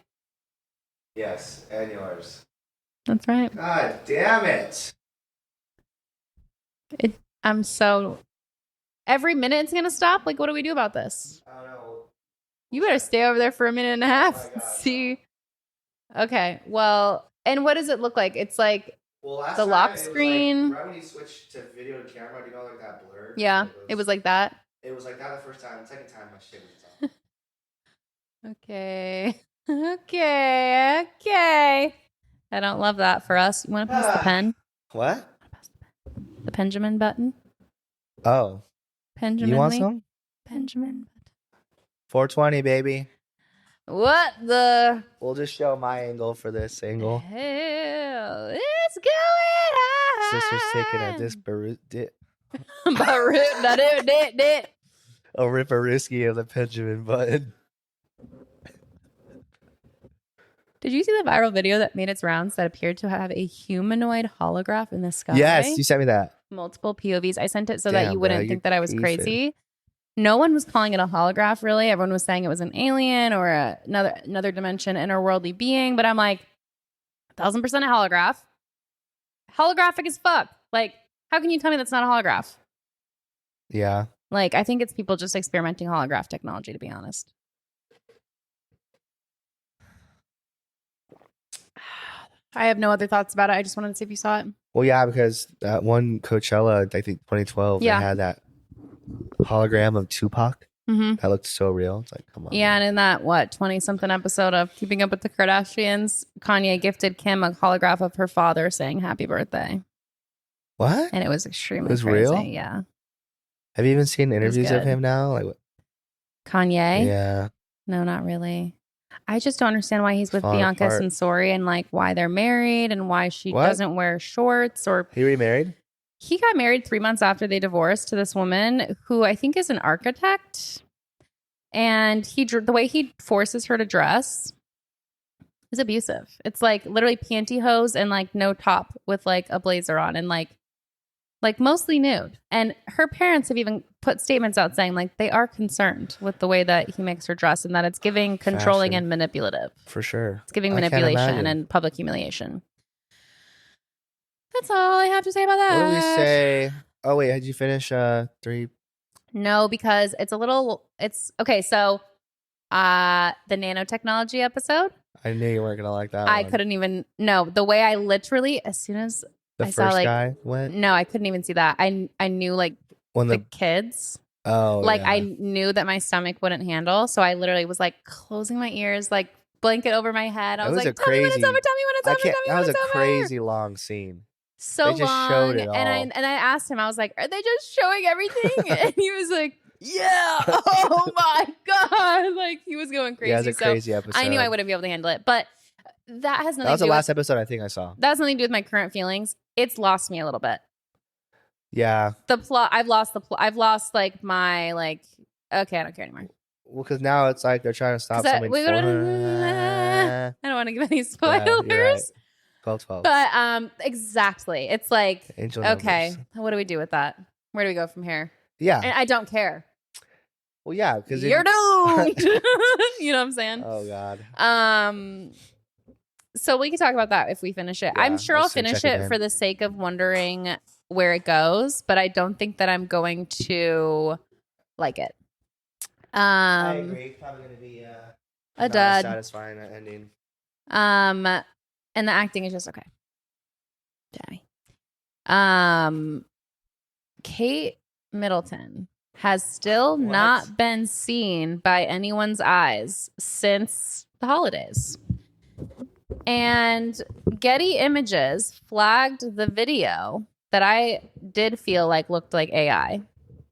yes, and yours. That's right. God damn it. I'm so. Every minute it's gonna stop. Like, what do we do about this? I don't know. You better stay over there for a minute and a half. Oh my God. See. Okay. Well, and what does it look like? It's like, Well, last The time lock it was screen. Like, right when you switch to video to camera, do you know like that blur? yeah, it was like that. It was like that the first time. The second time, my shit was off. Okay. Okay. I don't love that for us. You want to press the pen? What? The Benjamin button? Oh, Benjamin. you want Lee? some? Benjamin. 420, baby. What the We'll just show my angle for this angle. hell is going on? Sister's taking a disparate dip. Barut, da-do, dit, dit. A Ripperisky of the Benjamin Button. Did you see the viral video that made its rounds that appeared to have a humanoid holograph in the sky? Yes, you sent me that. Multiple POVs. I sent it so that Damn, you bro, wouldn't you're think that I was beefing. crazy. No one was calling it a holograph, really. Everyone was saying it was an alien or another dimension, interworldly being. But I'm like, 1,000% a holograph. Holographic as fuck. Like, how can you tell me that's not a holograph? Yeah. Like, I think it's people just experimenting holograph technology, to be honest. I have no other thoughts about it. I just wanted to see if you saw it. Well, yeah, because that one Coachella, I think 2012, Yeah. they had that hologram of Tupac. Mm-hmm. That looked so real. It's like, come on. Yeah, man. and in that, 20-something episode of Keeping Up with the Kardashians, Kanye gifted Kim a holograph of her father saying happy birthday. What? And it was extremely It was crazy. real? Yeah. Have you even seen interviews of good. him now? Like, what? Kanye? Yeah. No, not really. I just don't understand why he's with Falling Bianca apart. Censori and like why they're married and why she What? doesn't wear shorts or He remarried? he got married 3 months after they divorced to this woman who I think is an architect. And the way he forces her to dress is abusive. It's like literally pantyhose and like no top with like a blazer on and like mostly nude. And her parents have even put statements out saying like they are concerned with the way that he makes her dress and that it's giving controlling Fashion. and manipulative. For sure. It's giving I can't manipulation imagine. and public humiliation. That's all I have to say about that. What did we say? Oh, wait. Had you finish 3? No, because it's okay. So, the nanotechnology episode, I knew you weren't going to like that I one. couldn't even, no, the way I literally, as soon as The I first saw like, guy went? no, I couldn't even see that. I knew like When the the kids, Oh, like yeah. I knew that my stomach wouldn't handle. So I literally was like closing my ears, like blanket over my head. I That was was like, a tell me when it's crazy- over, tell me when it's I over, tell can't. me That when was it's a over. crazy long scene. So They just long. showed it and all. I asked him, I was like, are they just showing everything? And he was like, yeah. Oh my God. Like he was going crazy. Yeah, it was a So crazy episode. I knew I wouldn't be able to handle it. But that has nothing That was to the do last with episode I think I saw. that has nothing to do with my current feelings. It's lost me a little bit. Yeah. The plot, I've lost the plot. I've lost like my like, okay, I don't care anymore. Well, because now it's like they're trying to stop 'Cause something. I don't want to give any spoilers. you're right. 12. But exactly. It's like, Angel okay, numbers. what do we do with that? Where do we go from here? Yeah. And I don't care. Well, yeah, because You're doomed. You know what I'm saying? Oh God. So we can talk about that if we finish it. Yeah, I'm sure I'll let's finish check it it in. for the sake of wondering where it goes, but I don't think that I'm going to like it. Probably gonna be A not dud. satisfying ending. And the acting is just okay. Kate Middleton has still What? not been seen by anyone's eyes since the holidays. And Getty Images flagged the video that I did feel like looked like AI.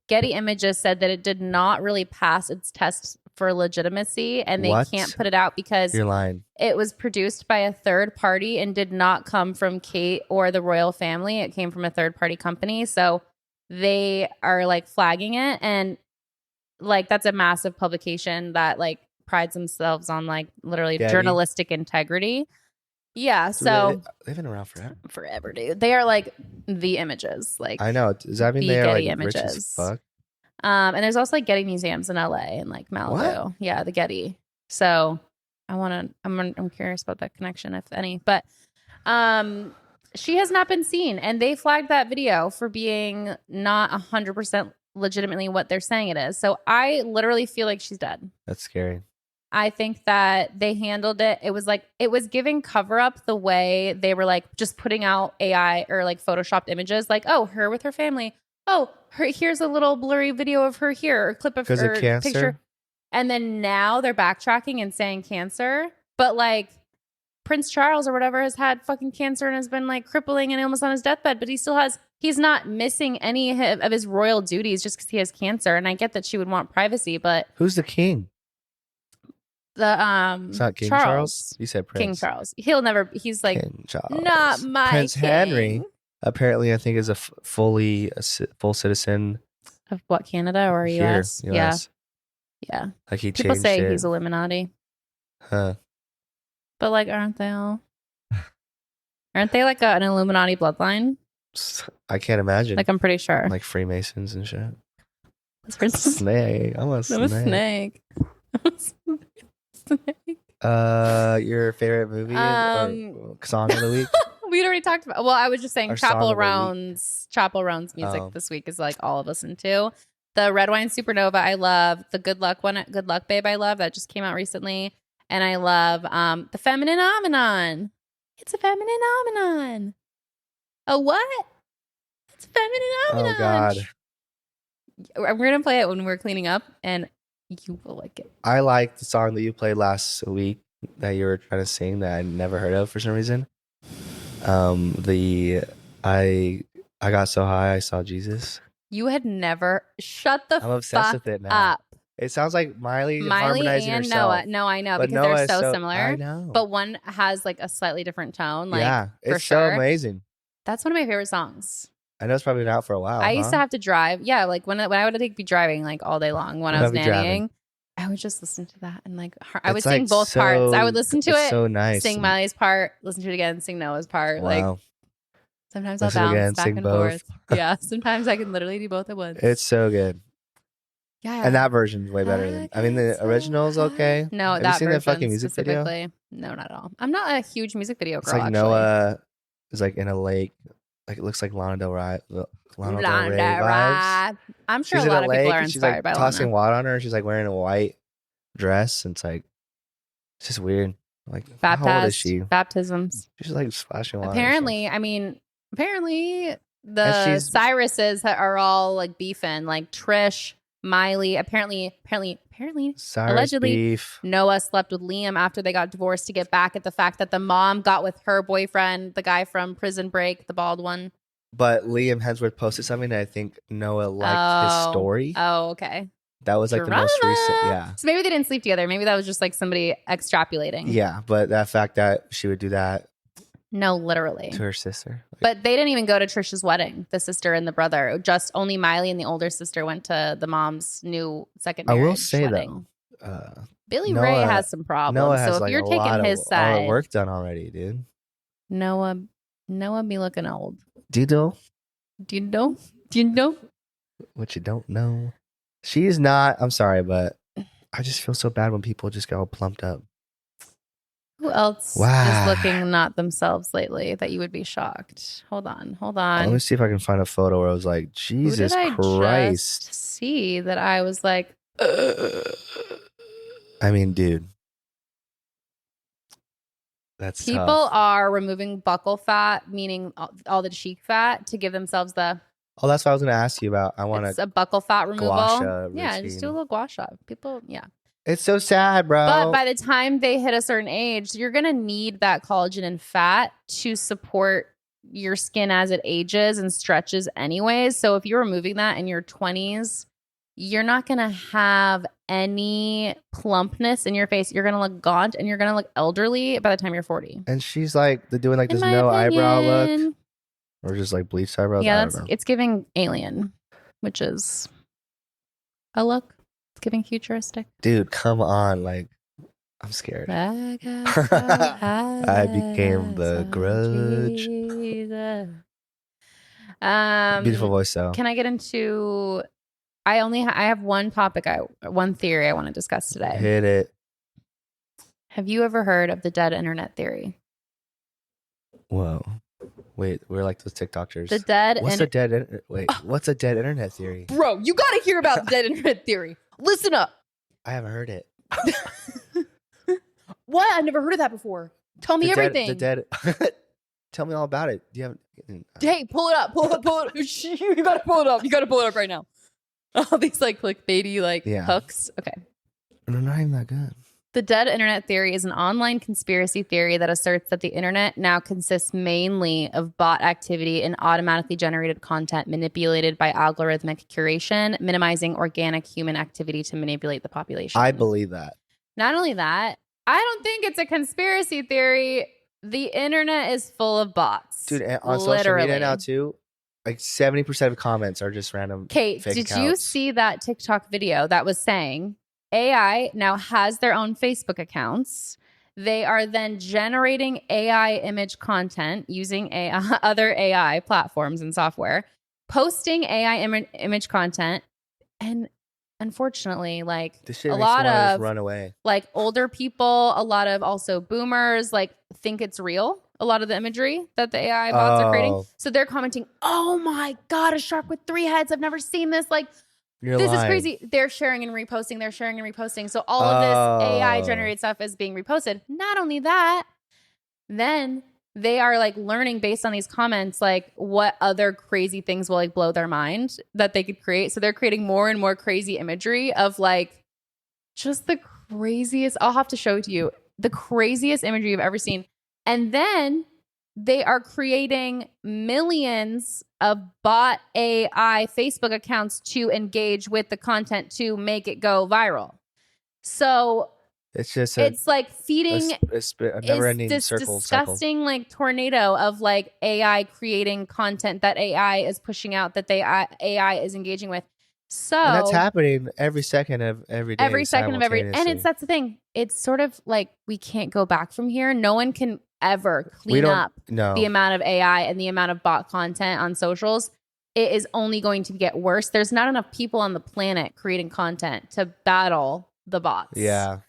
Getty Images said that it did not really pass its test for legitimacy and they What? can't put it out because You're lying. it was produced by a third party and did not come from Kate or the royal family. It came from a third party company. So they are like flagging it. And like that's a massive publication that like prides themselves on like literally Getty. journalistic integrity. Yeah. So they've been around forever. forever, dude. They are like the images. Like I know. Does that mean The they're like Getty rich as Images. fuck? and there's also like Getty museums in LA and like Malibu. What? Yeah, the Getty. So I'm curious about that connection, if any. But she has not been seen, and they flagged that video for being not 100% legitimately what they're saying it is. So I literally feel like she's dead. That's scary. I think that they handled it. It was like it was giving cover up the way they were like just putting out AI or like photoshopped images, like oh her with her family. Oh, here's a little blurry video of her here, or clip of Because her of cancer? picture. And then now they're backtracking and saying cancer, but like Prince Charles or whatever has had fucking cancer and has been like crippling and almost on his deathbed, but he's not missing any of his royal duties just because he has cancer. And I get that she would want privacy, but Who's the king? It's not King Charles? You said Prince. King Charles. He's like King Charles. not my Prince king. Henry. Apparently, I think is a full citizen Of what, Canada or Here, US? US. Yeah. Like he People changed say it. he's Illuminati. Huh. But like, aren't they all? Aren't they like an Illuminati bloodline? I can't imagine. Like, I'm pretty sure. Like Freemasons and shit. For instance, Snake. I'm a I'm snake. a snake. Snake. Your favorite movie or song of the week? We'd already talked about. Well, I was just saying Our song Chapel of the week. Roan's music Oh. this week is like all of listen to. The Red Wine Supernova I love. The Good Luck one, Good Luck Babe I love. That just came out recently. And I love the Feminine Omenon. It's a feminine omenon. A what? It's a feminine omenon. Oh God. We're gonna play it when we're cleaning up, and you will like it. I like the song that you played last week that you were trying to sing that I never heard of for some reason. I got so high I saw Jesus. You had never shut the I'm obsessed fuck with it now. up. It sounds like Miley Miley harmonizing and herself. Noah. No, I know But because Noah they're is so similar. I know. But one has like a slightly different tone. Like, yeah, for it's so sure. amazing. That's one of my favorite songs. I know it's probably been out for a while. I used to have to drive. Yeah, like when I would be driving like all day long when I was I'd be driving. nannying, I would just listen to that and like I would It's, sing like, both so- parts. I would listen to it's it, so nice. sing Miley's part, listen to it again, sing Noah's part. Like Wow. sometimes I'll Listen bounce again, back sing and both. forth. Yeah, sometimes I can literally do both at once. It's so good. yeah, And that version's way better than the original's okay. No, Have that you seen version the fucking music video? specifically. No, not at all. I'm not a huge music video girl. It's like actually. Noah is like in a lake. Like it looks like Lana Del Rey. Lana Del Rey vibes. Lana. I'm sure She's a in lot a of lake people are and she's inspired like by tossing Lana. water on her. She's like wearing a white dress. And it's like it's just weird. Like how old is she? Baptisms. She's like splashing water. Apparently, the she's- Cyruses are all like beefing. Like Trish, Miley. Apparently, Cyrus allegedly, beef. Noah slept with Liam after they got divorced to get back at the fact that the mom got with her boyfriend, the guy from Prison Break, the bald one. But Liam Hemsworth posted something that I think Noah liked his story. Oh, okay. That was like the most recent. Drama. Yeah. So maybe they didn't sleep together. Maybe that was just like somebody extrapolating. Yeah. But that fact that she would do that No, literally. to her sister. Like, But they didn't even go to Trisha's wedding, the sister and the brother. Just only Miley and the older sister went to the mom's new second I will marriage say wedding. though, Billy Noah- Ray has some problems. Noah has so if like you're a lot taking of his side, work done already, dude. Noah be looking old. Do you know Do you know? Do you know? what you don't know? She is not. I'm sorry, but I just feel so bad when people just get all plumped up. Who else Wow. is looking not themselves lately that you would be shocked? Hold on. Let me see if I can find a photo where I was like, Who did Jesus I Christ. just see that I was like, I mean, dude. That's people tough. are removing buccal fat, meaning all the cheek fat, to give themselves the Oh, that's what I was going to ask you about. I want it's to. a buccal fat removal. gua sha Yeah, just do a routine. little gua sha. People, yeah. It's so sad, bro. But by the time they hit a certain age, you're going to need that collagen and fat to support your skin as it ages and stretches anyways. So if you're removing that in your 20s, you're not going to have any plumpness in your face. You're going to look gaunt and you're going to look elderly by the time you're 40. And she's like doing like In this my no eyebrow look, opinion. or just like bleached eyebrows. I Yeah, don't know. it's giving alien, which is a look. It's giving futuristic. Dude, come on! Like, I'm scared. I got so high, I became the so Grudge. Jesus. Beautiful voice, though. Can I get into? I have one topic. One theory I want to discuss today. Hit it. Have you ever heard of the dead internet theory? Whoa. Wait, we're like those TikTokers. The dead. What's a dead? Wait, what's a dead internet theory? Bro, you got to hear about the dead internet theory. Listen up. I haven't heard it. What? I've never heard of that before. Tell me everything. The dead. Tell me all about it. Do you have? Hey, pull it up. Pull it up. You gotta pull it up. You gotta pull it up right now. All these like clickbaity hooks. Okay. They're not even that good. The dead internet theory is an online conspiracy theory that asserts that the internet now consists mainly of bot activity and automatically generated content manipulated by algorithmic curation, minimizing organic human activity to manipulate the population. I believe that. Not only that, I don't think it's a conspiracy theory. The internet is full of bots. Dude, and on social media now too, like 70% of comments are just random Kate, fake did accounts. you see that TikTok video that was saying AI now has their own Facebook accounts? They are then generating AI image content using AI, other AI platforms and software, posting AI image content. And unfortunately, like This shit a makes me lot wanna just of run away. like older people, a lot of also boomers, like think it's real. A lot of the imagery that the AI bots are creating. Oh. So they're commenting, "Oh my God, a shark with 3 heads. I've never seen this. Like, You're this is lying. crazy." They're sharing and reposting. They're sharing and reposting. So all of this AI generated stuff is being reposted. Not only that, then they are like learning based on these comments, like what other crazy things will like blow their mind that they could create. So they're creating more and more crazy imagery of like just the craziest. I'll have to show it to you. The craziest imagery you've ever seen. And then they are creating millions of bot AI Facebook accounts to engage with the content to make it go viral. So It's just it's like feeding a never-ending this cycle. disgusting like tornado of like AI creating content that AI is pushing out, that AI is engaging with. So And that's happening every second of every day. every second of every, and that's the thing. It's sort of like we can't go back from here. No one can ever clean up the amount of AI and the amount of bot content on socials. It is only going to get worse. There's not enough people on the planet creating content to battle the bots. Yeah.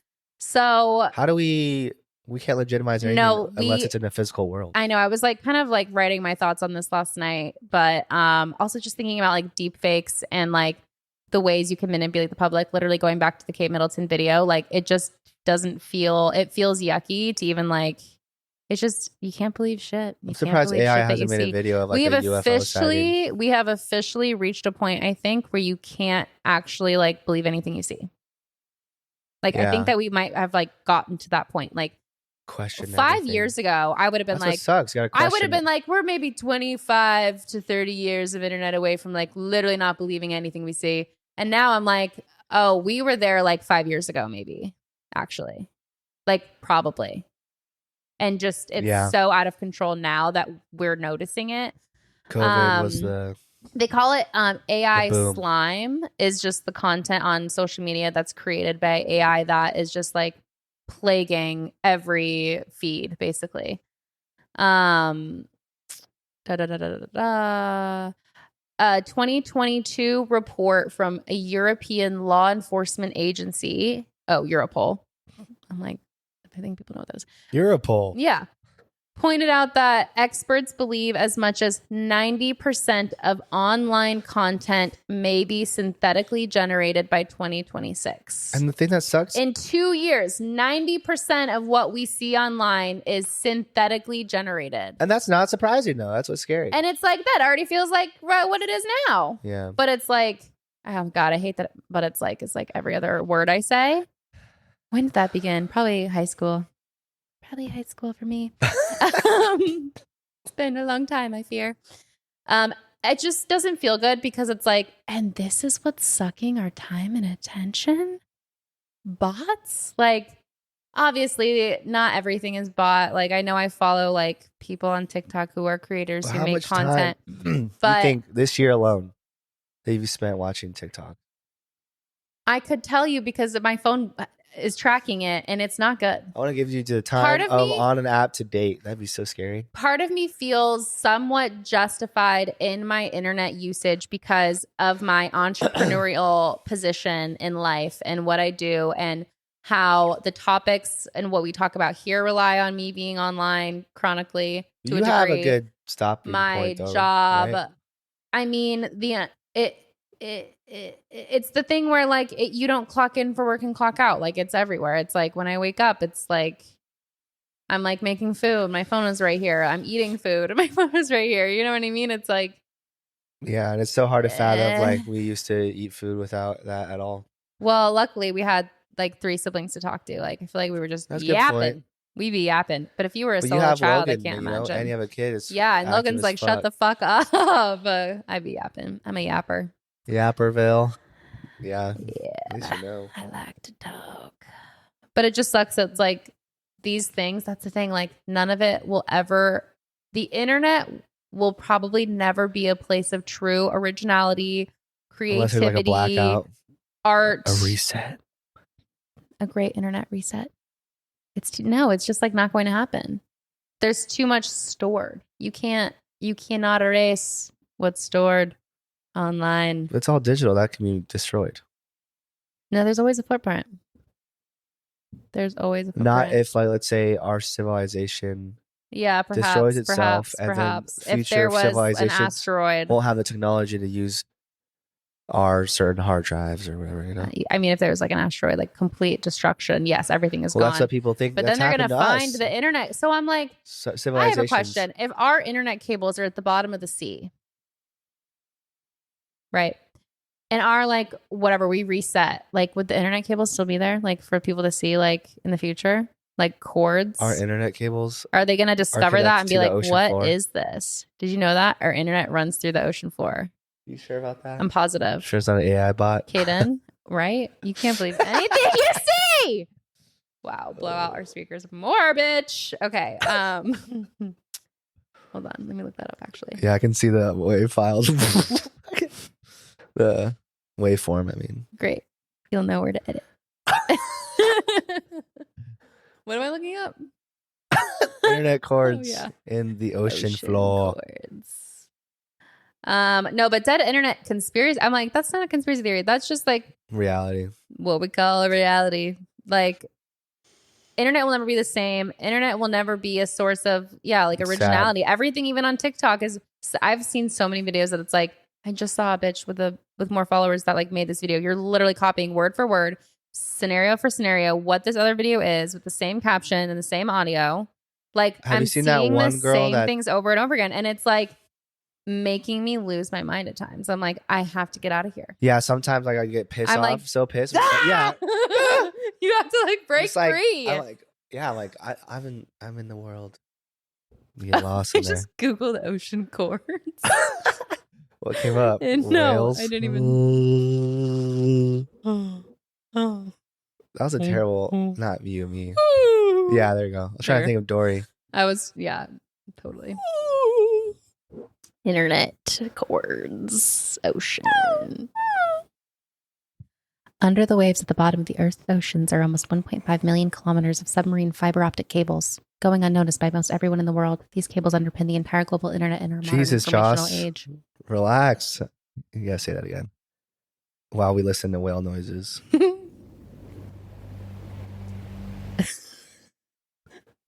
So how do we can't legitimize anything unless it's in a physical world. I know. I was like kind of like writing my thoughts on this last night, but also just thinking about like deep fakes and like the ways you can manipulate the public. Literally going back to the Kate Middleton video, like it just doesn't feel, it feels yucky to even like, it's just, you can't believe shit. I'm surprised AI hasn't made a video of like a UFO sighting. We have officially reached a point, I think, where you can't actually like believe anything you see. Like, I think that we might have like gotten to that point. Like, question 5 years ago, I would have been like, sucks. I would have been like, we're maybe 25 to 30 years of internet away from like literally not believing anything we see. And now I'm like, oh, we were there like 5 years ago, maybe, actually. Like, probably. And just, it's so out of control now that we're noticing it. COVID was the... They call it AI slime, is just the content on social media that's created by AI that is just like plaguing every feed, basically. 2022 report from a European law enforcement agency. Oh, Europol. I'm like, I think people know what that is. Europol. Yeah. Pointed out that experts believe as much as 90% of online content may be synthetically generated by 2026. And the thing that sucks, in 2 years, 90% of what we see online is synthetically generated. And that's not surprising, though. That's what's scary. And it's like, that already feels like what it is now. Yeah. But it's like, oh God, I hate that. But it's like every other word I say. When did that begin? Probably high school. Probably high school for me. It's been a long time, I fear. It just doesn't feel good because it's like, and this is what's sucking our time and attention? Bots? Like, obviously, not everything is bot. Like, I know I follow like people on TikTok who are creators who make content. But you think this year alone that you've spent watching TikTok? I could tell you because my phone is tracking it and it's not good. I want to give you the time of on an app to date. That'd be so scary. Part of me feels somewhat justified in my internet usage because of my entrepreneurial position in life and what I do and how the topics and what we talk about here rely on me being online chronically to a degree. You have a good stopping my point, though, job. Right? I mean, it's the thing where like you don't clock in for work and clock out. Like it's everywhere. It's like when I wake up, it's like I'm like making food. My phone is right here. I'm eating food and my phone is right here. You know what I mean? It's like, yeah, and it's so hard to fathom. Like we used to eat food without that at all. Well, luckily we had like 3 siblings to talk to. Like I feel like we were just yapping. We be yapping. But if you were a solo child, Logan, I can't imagine. And you have a kid. Yeah, and Logan's like, shut the fuck up. I'd be yapping. I'm a yapper. Yapperville. Yeah. At least you know. I like to talk. But it just sucks that it's like these things, that's the thing, like none of it will ever, the internet will probably never be a place of true originality, Unless there's like a creativity, blackout, art, a reset. a great internet reset. It's just like not going to happen. There's too much stored. You cannot erase what's stored online. It's all digital. That can be destroyed. No, there's always a footprint. There's always a footprint. Not if, like, let's say our civilization destroys itself, and then if future there was an civilizations asteroid. won't have the technology to use our certain hard drives or whatever, you know. I mean, if there's like an asteroid, like complete destruction, yes, everything is Well, gone. that's what people think. But that's then they're going to happened find us. the internet. So I'm like, I have a Civilizations. question. If our internet cables are at the bottom of the sea, right? And our like whatever we reset, like would the internet cables still be there, like for people to see, like in the future, like cords? Our internet cables. Are they going to discover that and be like, what floor. is this? Did you know that our internet runs through the ocean floor? You sure about that? I'm positive. Sure it's not an AI bot. Kaden, right? You can't believe anything you see. Wow, blow out our speakers more, bitch. Okay. Hold on, let me look that up actually. Yeah, I can see the wave files. The waveform, I mean. Great. You'll know where to edit. What am I looking up? Internet cords yeah. in the ocean floor. Cords. No, but dead internet conspiracy. I'm like, that's not a conspiracy theory. That's just like Reality. what we call a reality. Like, internet will never be the same. Internet will never be a source of, like originality. Sad. Everything, even on TikTok, is. I've seen so many videos that it's like, I just saw a bitch with more followers that like made this video. You're literally copying word for word, scenario for scenario, what this other video is with the same caption and the same audio. Like, Have I'm you seen seeing that one the girl same that- things over and over again, and it's like making me lose my mind at times. I'm like, I have to get out of here. Yeah, sometimes like I get pissed I'm off, like, so pissed. Yeah. You have to like break It's like, free. I'm like, I'm in the world. You get lost I in there. just Googled ocean cords. What came up? No, Whales? I didn't even. That was a terrible, not you, me. Yeah, there you go. I was trying to think of Dory. I was, totally. Internet cords, ocean. Under the waves at the bottom of the Earth's oceans are almost 1.5 million kilometers of submarine fiber optic cables. Going unnoticed by most everyone in the world, these cables underpin the entire global internet in our modern Jesus, informational Joss. age. Relax. You gotta say that again. While we listen to whale noises.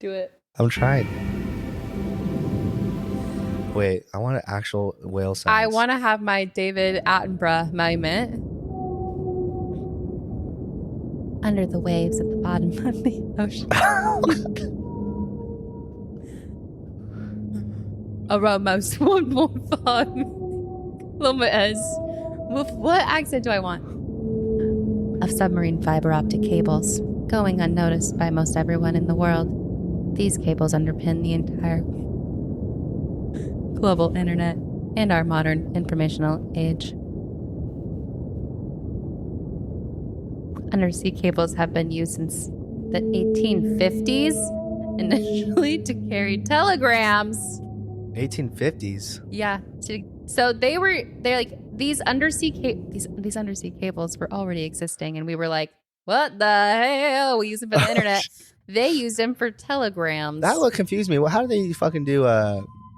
Do it. I'm trying. Wait, I want an actual whale sound. I want to have my David Attenborough moment. Under the waves at the bottom of the ocean. Around most 1.5 kilometers. What accent do I want? Of submarine fiber optic cables, going unnoticed by most everyone in the world. These cables underpin the entire global internet and our modern informational age. Undersea cables have been used since the 1850s, initially to carry telegrams. 1850s. Yeah. So they're like these undersea cables were already existing, and we were like, what the hell? We use them for the internet. They used them for telegrams. That would confuse me. Well, how do they fucking do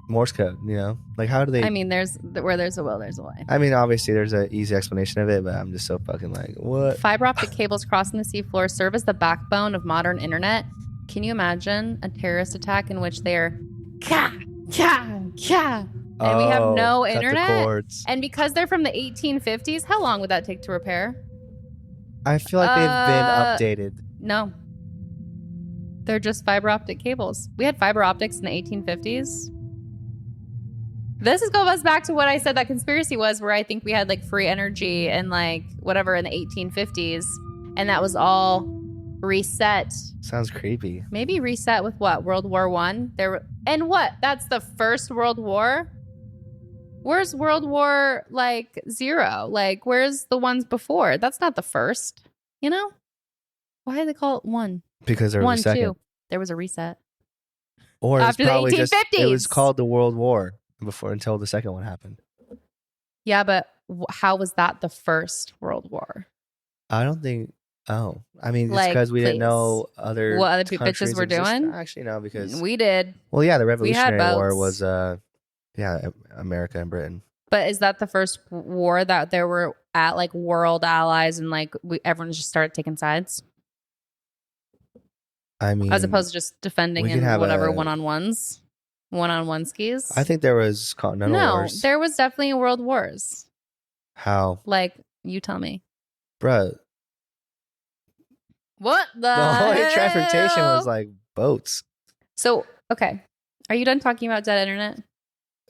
Morse code? You know, like how do they? I mean, where there's a will, there's a way. I mean, obviously there's an easy explanation of it, but I'm just so fucking like, what? Fiber optic cables crossing the seafloor serve as the backbone of modern internet. Can you imagine a terrorist attack in which they're ka ka ka, and we have no cut the internet? cords. And because they're from the 1850s, how long would that take to repair? I feel like they've been updated. No. They're just fiber optic cables. We had fiber optics in the 1850s. This goes back to what I said that conspiracy was, where I think we had like free energy and like whatever in the 1850s, and that was all reset. Sounds creepy. Maybe reset with what? World War I? And what? That's the first World War? Where's World War like 0? Like, where's the ones before? That's not the first, you know? Why do they call it one? Because there was a second. 2. There was a reset. Or After it's the probably just, it 1850s. was called the World War. until the second one happened. Yeah, but how was that the first World War? I don't think. Oh, I mean, it's Like, because we didn't please. know other What other countries bitches were existed. doing? Actually, no, because We did. well, yeah, the We had Revolutionary War boats. was America and Britain. But is that the first war that there were at like world allies and like everyone just started taking sides I mean, as opposed to just defending we could in have whatever a- one-on-one skis? I think there was continental No, wars. there was definitely world wars. How, Like, you tell me. bruh? What the The only transportation hell? was like boats. So, okay. Are you done talking about dead internet?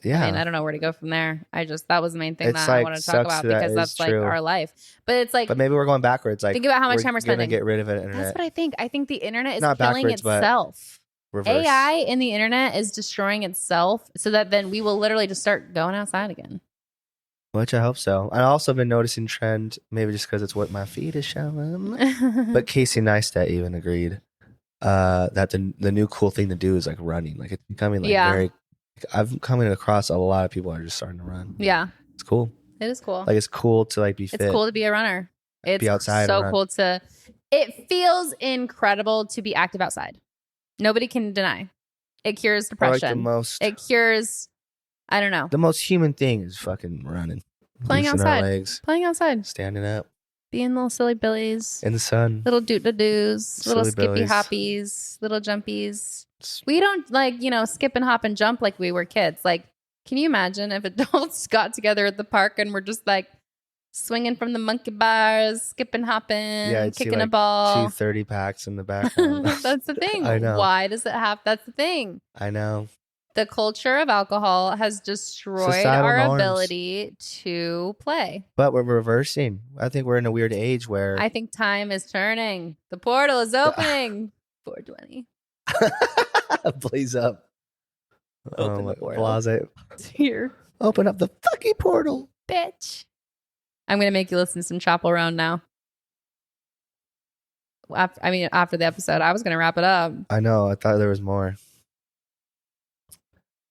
Yeah, I mean, I don't know where to go from there. That was the main thing It's that I like, wanted to talk sucks about that because is that's like true. our life. But it's like, but maybe we're going backwards. Like, think about how much time we're gonna spending. get rid of it. That's Internet what I think. I think the internet is Not killing backwards, but itself. reverse. AI in the internet is destroying itself so that then we will literally just start going outside again. Which I hope so. I also been noticing trend, maybe just because it's what my feed is showing. But Casey Neistat even agreed that the new cool thing to do is like running. Like it's becoming like Yeah. very. I've coming across a lot of people are just starting to run. Yeah, It's cool. it is cool. Like it's cool to like be fit. It's cool to be a runner. It's outside and so run. cool to. It feels incredible to be active outside. Nobody can deny. It cures Or, like depression. the most It cures. I don't know. the most human thing is fucking running, Playing Loosening outside. our legs, Playing outside, standing up being little silly billies, in the sun. little doot-da-doos, little Silly skippy billies. hoppies, little jumpies. It's- We don't like, skip and hop and jump like we were kids. Like, can you imagine if adults got together at the park and were just like swinging from the monkey bars, skipping, hopping, I'd see, kicking a like, ball? 230 packs in the background. That's the thing. I know. Why does it have? That's the thing. I know. The culture of alcohol has destroyed Societal our norms. ability to play. But we're reversing. I think we're in a weird age where I think time is turning. The portal is opening. 420. Blaze up. Open the portal. Blase. Here, Open up the fucking portal. bitch. I'm gonna make you listen to some Chapel Roan now. After the episode, I was gonna wrap it up. I know. I thought there was more.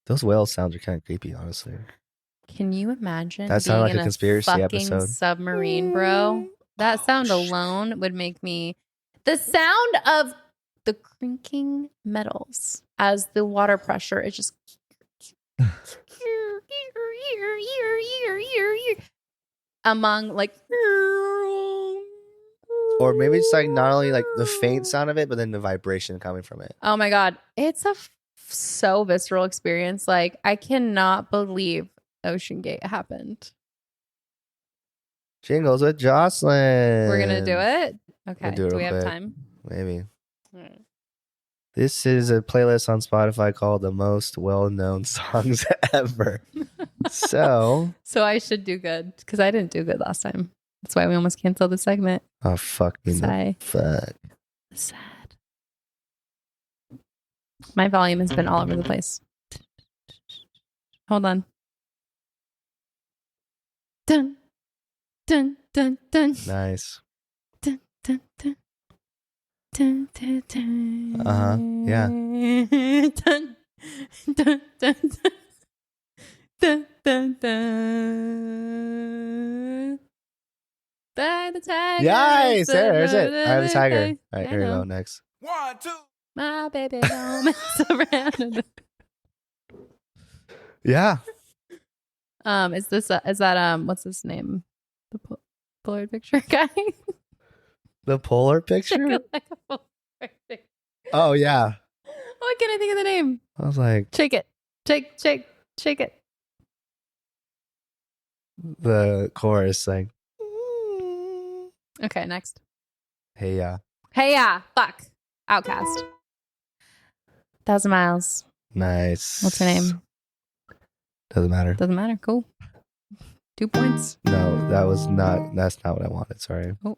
Those whale sounds are kind of creepy, honestly. Can you imagine? That sounded being like a in conspiracy fucking episode. submarine, bro. That sound alone would make me. The sound of the crinking metals as the water pressure is just. Among like. Or maybe it's like not only like the faint sound of it, but then the vibration coming from it. Oh my God. It's a so visceral experience. Like, I cannot believe Ocean Gate happened. Jingles with Jocelyn. We're going to do it? Okay. We'll do it Do we real have quick. time? Maybe. All right. This is a playlist on Spotify called the most well-known songs ever. So, So I should do good because I didn't do good last time. That's why we almost canceled the segment. oh fuck me, Sigh. fuck. Sad. My volume has been all over the place. Hold on. Dun, dun, dun, dun, Nice. dun, dun, dun. Dun, dun, dun. Yeah. Dun, dun, dun, dun. Dun, dun, dun. By the tiger. Nice. There's it. I have the tiger. All right, I here we know. go. Next. 1, 2. My baby home is around. Yeah. Is that what's his name? The Polaroid picture guy. The polar picture? Like a Polaroid picture. Oh, yeah. Why can't I think of the name? I was like, Shake it, shake it. the chorus like, Okay, next. hey, yeah. Hey, yeah, fuck, Outcast. 1,000 Miles. Nice. What's her name? Doesn't matter. Doesn't matter. Cool. 2 points. No, that's not what I wanted. Sorry. Oh.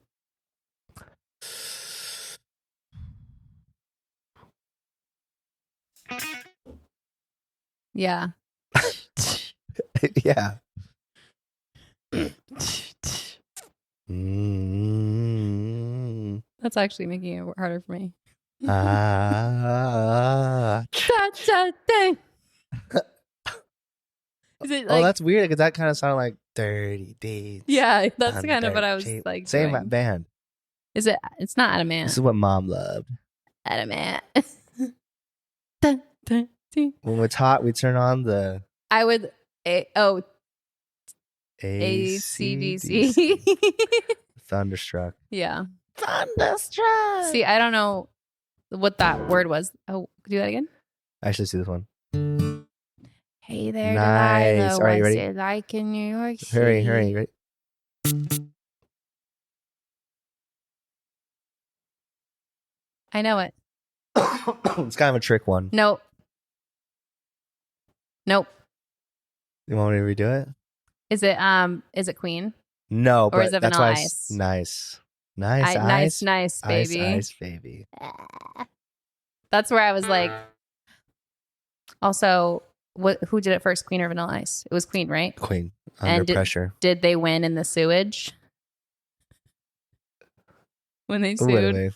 Yeah. Yeah. Mm. That's actually making it harder for me. Ah. Da, da, dang. Is it Oh, like? that's weird because that kind of sounded like Dirty Deeds. Yeah, that's on kind of what Dirt I was Cheap. like. Same doing. band. Is it? It's not This Adamant. is what Mom loved. Adamant. Dun, dun, dun. When we're taught, we turn on the I would. Oh, AC/DC. ACDC. Thunderstruck. Yeah. Thunderstruck. See, I don't know what that word was. Oh, do that again. I actually see this one. Hey there, Nice. Delilah. All right, you What's ready? it like in New York City? Hurry. Ready? I know it. It's kind of a trick one. Nope. You want me to redo it? Is it Queen? No, Or but is it that's Vanilla why Ice? nice, Nice, baby. ice, baby. That's where I was like. Also, who did it first, Queen or Vanilla Ice? It was Queen, right? Queen And under pressure. Did they win in the sewage? When they Ooh, wait a sued? minute.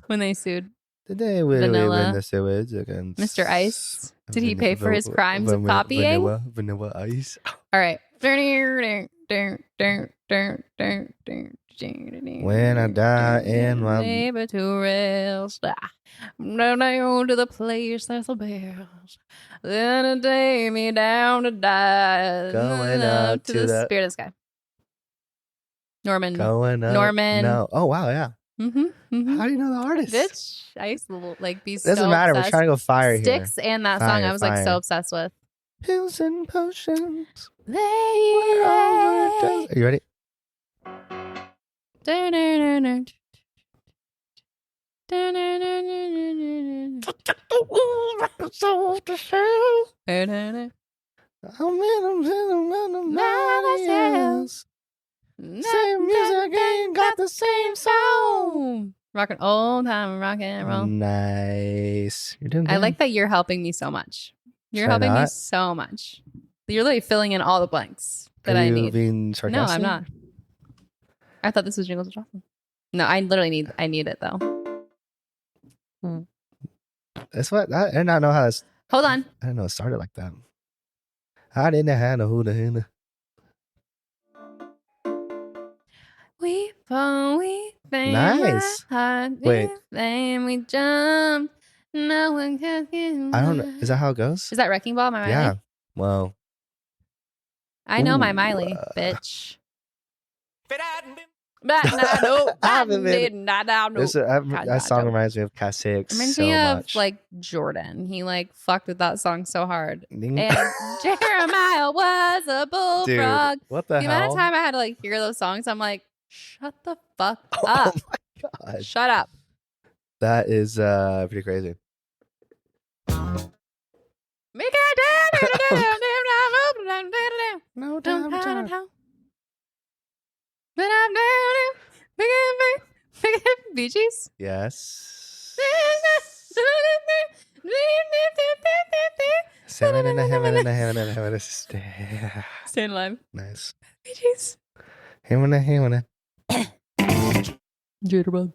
When they sued Did they win Vanilla. the sewage against Mr. Ice? Did he pay for his crimes of copying? Vanilla Ice. All right. When I die in my neighbor to rest, down to the place that's the best. Then take me down to die. Going up to to the the- spirit of the sky. Norman. going up. Norman. No. Oh wow, yeah. Mm-hmm. How do you know the artist? Bitch, I used to like be Doesn't so matter. obsessed. We're trying to go fire here. Sticks and that song Fire, I was like fire. so obsessed with. Pills and potions. Are Are you ready? Same music ain't got the same sound. Rockin' old time rock and roll. Nice. You're doing good. I like that you're helping me so much. You're Should I helping me not? so much. You're like filling in all the blanks that Are I you need. being No, sarcastic? I'm not. I thought this was Jingles of Jocelyn. No, I literally need it though. That's what I did not know how this. Hold on. I didn't know it started like that. I didn't have no who the hell. We fall, we bang, Nice. heart, Wait. flame, we jump. No one can get I don't know. Is that how it goes? Is that Wrecking Ball, my Miley? Yeah. Well, I know my Ooh, Miley, bitch. this, that song reminds me of Cassick Reminds so me of much. like Jordan. He like fucked with that song so hard. Ding. And Jeremiah was a bullfrog. Dude, what the The amount hell? of time I had to like hear those songs, I'm like, shut the fuck Oh up. my god. Shut up. That is pretty crazy. No Bee Gees? Yes. 7 and a heaven and a heaven and a heaven. Staying alive. Nice. Bee Gees. Heaven and heaven. Jitterbug.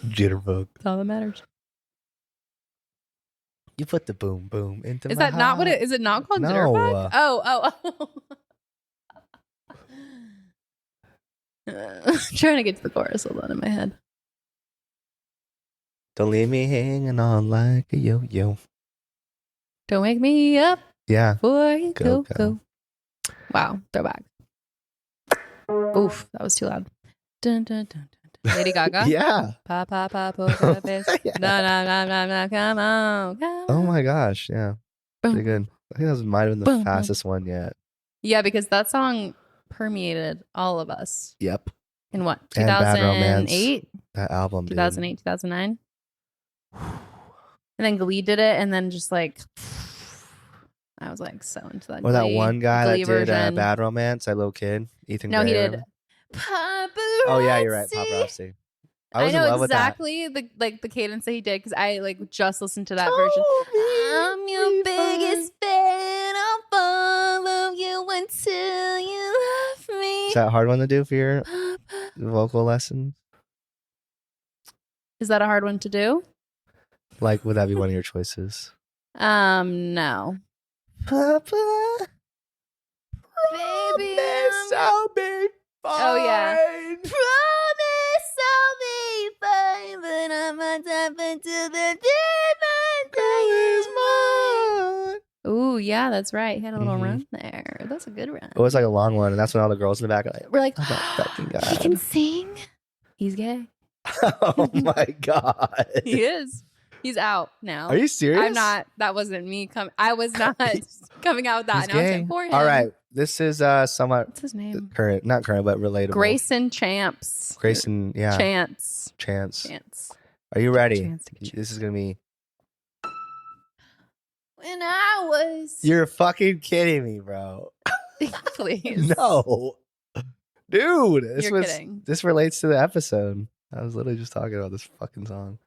Jitterbug. That's all that matters. You put the boom boom into Is my that not what heart. it is? It not called No. Jitterbug? Oh. Trying to get to the chorus. Hold on in my head. Don't leave me hanging on like a yo-yo. Don't wake me up Yeah. before you Go, go. go. Wow, throwback. Oof, that was too loud. Dun, dun, dun, dun. Lady Gaga. Yeah. Pa pa pa poker face. Yeah. Na na na na na. Come on. Come Oh on. my gosh. Yeah. Boom. Pretty good. I think that might have been the Boom, boom. fastest one yet. Yeah, because that song permeated all of us Yep. in what, And Bad Romance. 2008, That album, dude. 2008, 2009. And then Glee did it, and then just like I was like so into that. Or that Glee- one guy that Glee did version. Bad Romance, that little kid, Ethan No, he Graham. did. Oh yeah, you're right, Paparazzi. Paparazzi. I was in know love exactly the cadence that he did because I like just listened to that with version. that. I'm your biggest fan. I'll follow you until you love me. Is that a hard one to do for your Papa. vocal lessons? Is that a hard one to do? Like, would that be one of your choices? No. Papa, Baby, promise I'll be fine. Oh, yeah. Promise I'll be fine, but I'm on top until the Girl is mine. Ooh, yeah, that's right. He had a little Mhm. run there. That's a good run. It was like a long one, and that's when all the girls in the back are like, We're like, oh my fucking God. he can sing. He's gay. Oh my God. He is. He's out now. Are you serious? I'm not. That wasn't me. I was not coming out with that He's announcement gay. for him. All right. This is somewhat What's his name? current, not current, but relatable. Grayson Champs. Grayson, yeah. Chance. Chance. Chance. Are you ready? Chance to get This is going to be. When I was. You're fucking kidding me, bro. Please. No. Dude, this You're kidding. This relates to the episode. I was literally just talking about this fucking song.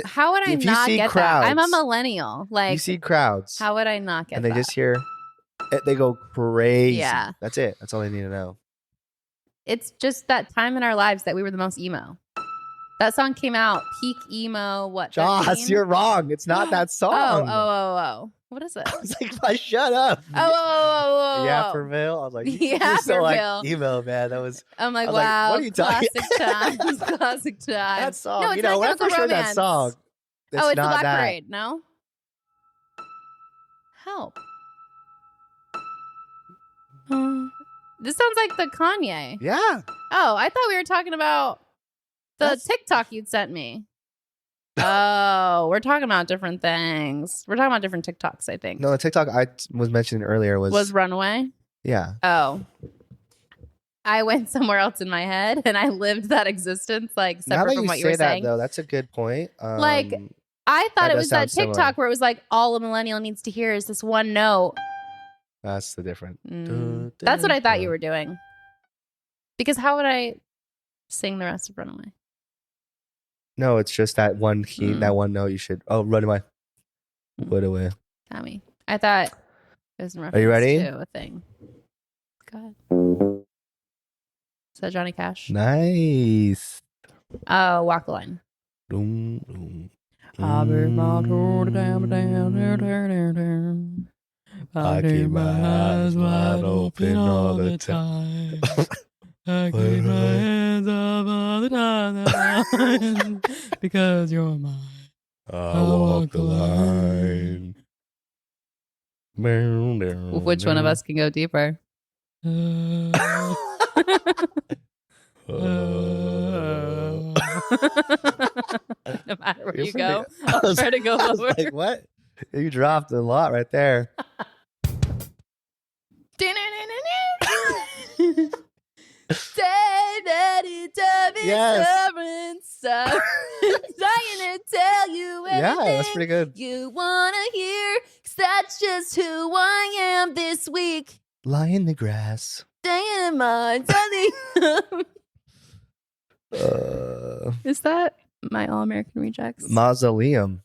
How would I if you not see get crowds, that? I'm a millennial. Like, you see crowds, how would I not get and they that? just hear, they go crazy. Yeah. That's it. That's all they need to know. It's just that time in our lives that we were the most emo. That song came out peak emo. What? Joss, 13? you're wrong. It's not that song. Oh. What is it? I was like, shut up. Oh. Yeah, for real. I was like, Yeah, you're so for like real. email, man. That was I'm like, I was like, wow, what are you talking- classic times, classic times. that song. No, it's when I not first heard that song, Oh, it's the not Black that. Parade. No. Help. This sounds like the Kanye. Yeah. Oh, I thought we were talking about the That's- TikTok you'd sent me. Oh, we're talking about different things. We're talking about different TikToks, I think. No, the TikTok I was mentioning earlier was Runaway? yeah. Oh. I went somewhere else in my head and I lived that existence like Now separate that from you what you say were that saying. though, that's a good point. Like, I thought that it does was that sound TikTok similar. where it was like all a millennial needs to hear is this one note. that's the different. That's what I thought you were doing. Because how would I sing the rest of Runaway? No, it's just that one key, that one note. You should. Oh, run away. Run away. Tommy. I thought it was in reference Are you ready? to a thing. Go ahead. Is that Johnny Cash? Nice. Oh, Walk the Line. Doom, doom. I keep my eyes wide open all the time. I keep my hands up all the time because you're mine. I walk the line. Which one of us can go deeper? No matter where You're you pretty- go, I I'll was- try to go I was lower. like, what? You dropped a lot right there. Yes. Dying to tell you everything Yeah, that's pretty good. you wanna hear, 'cause that's just who I am this week. Lie in the grass. Staying in my telling. Is that my All American Rejects? Mausoleum.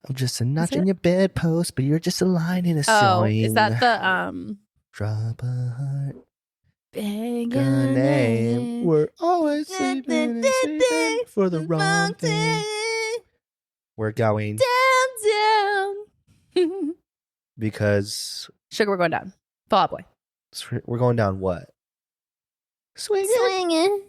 I'm just a notch in it? your bedpost, but you're just a line in a Oh, sewing. is that the Drop a heart, bang a name. We're always sleeping and sleeping for the wrong thing. We're going down. because Sugar, we're going down. Fall Out Boy. we're going down what? Swinging. Swinging.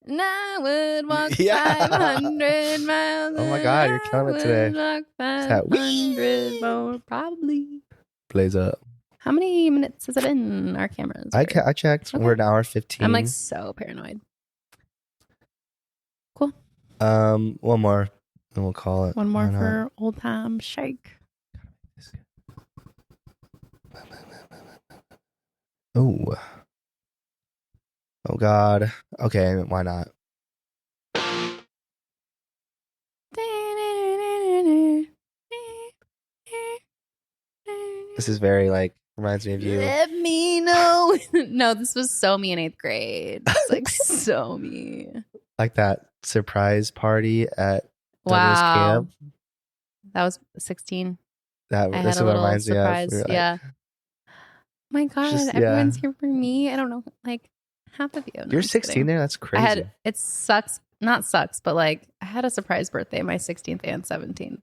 And I would walk Yeah. 500 miles. Oh my God, you're killing it today. Walk that 500 more, probably. Plays up. How many minutes has it been? Our cameras. I checked. Okay. We're an hour 15. I'm like so paranoid. One more, and we'll call it. One more Why not? for old time shake. Oh. Oh God. Okay, why not? This is very like reminds me of you. Let me know. No, this was so me in 8th grade. It's like so me. Like that surprise party at Douglas Wow. camp. That was 16. That I this had is a what little reminds surprise. me of. Yeah. My God, Just- everyone's yeah. here for me. I don't know, like half of you. No, You're I'm just 16 kidding. there. That's I crazy. had. It sucks not sucks, but like I had a surprise birthday, my 16th and 17th,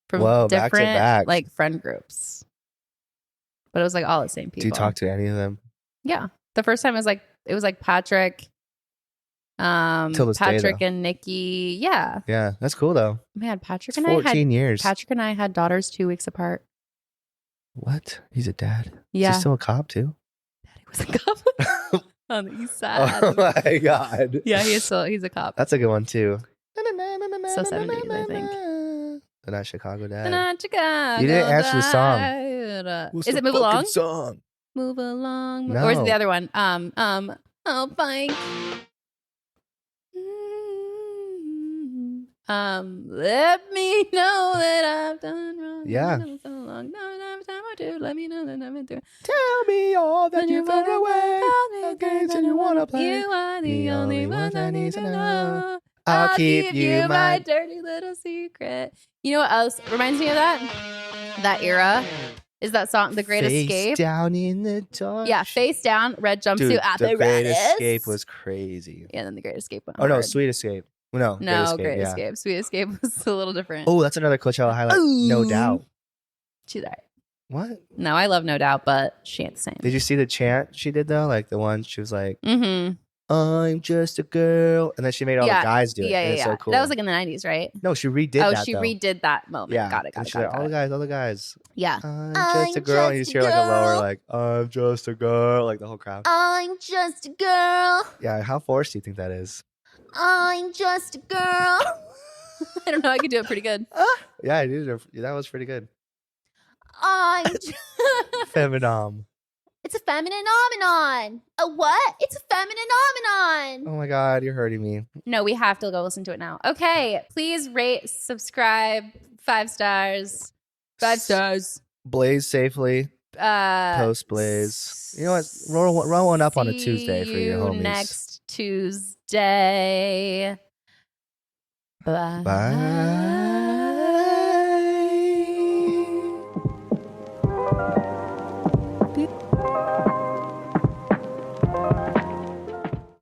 from Whoa, back to different back. like friend groups. But it was like all the same people. Do you talk to any of them? Yeah. The first time it was like Patrick, Till this day, Patrick though. and Nikki. Yeah. Yeah, that's cool though. Man, Patrick It's and 14 years. Patrick and I had daughters 2 weeks apart. What? He's a dad? Yeah. Is he still a cop too? Daddy was a cop on the east side. Oh my god. Yeah, he's a cop. That's a good one too. So 70s, I think. The Not Chicago Dad. Not Chicago You didn't answer the song. Died. What's Is the it Move fucking Along? Song? Move along. No. Or is it the other one? Oh, fine. Let me know that I've done wrong. Yeah. So long. No, time or two. Let me know that I've been through. Tell me all that When you've far run away. the games that you wanna play. You are the only one I need to know. I'll keep you my my. dirty little secret. You know what else reminds me of that? That era is that song, The Great Face Escape. down in the dark. Yeah, face down, red jumpsuit Dude, at the the Great Radisson. Escape was crazy. Yeah, then The Great Escape went Oh no, hard. Sweet Escape. No, No, Great Great Escape. Yeah. Escape. Sweet Escape was a little different. Oh, that's another Coachella highlight. No Ooh. doubt. She's all right. What? No, I love No Doubt, but she ain't the same. Did you see the chant she did though? Like the one she was like, Mm-hmm. "I'm just a girl," and then she made all Yeah. the guys do it. Yeah, and yeah, it's yeah. so cool. That was like in the 90s, right? no, she redid that. she though. redid that moment. Yeah, Got it. And she's like, all the guys. Yeah. I'm just a girl, and you just hear like a lower, like, "I'm just a girl," like the whole crowd. I'm just a girl. Yeah, how forced do you think that is? I'm just a girl. I don't know. I could do it pretty good. Yeah, I did. That was pretty good. I'm Feminom. It's a feminine phenomenon. A what? It's a feminine phenomenon. Oh my god, you're hurting me. No, we have to go listen to it now. Okay. Please rate, subscribe, 5 stars. 5 stars. Blaze safely. Post Blaze. You know what? Roll one up on a Tuesday for your See you homies. next Tuesday. Bye. Bye.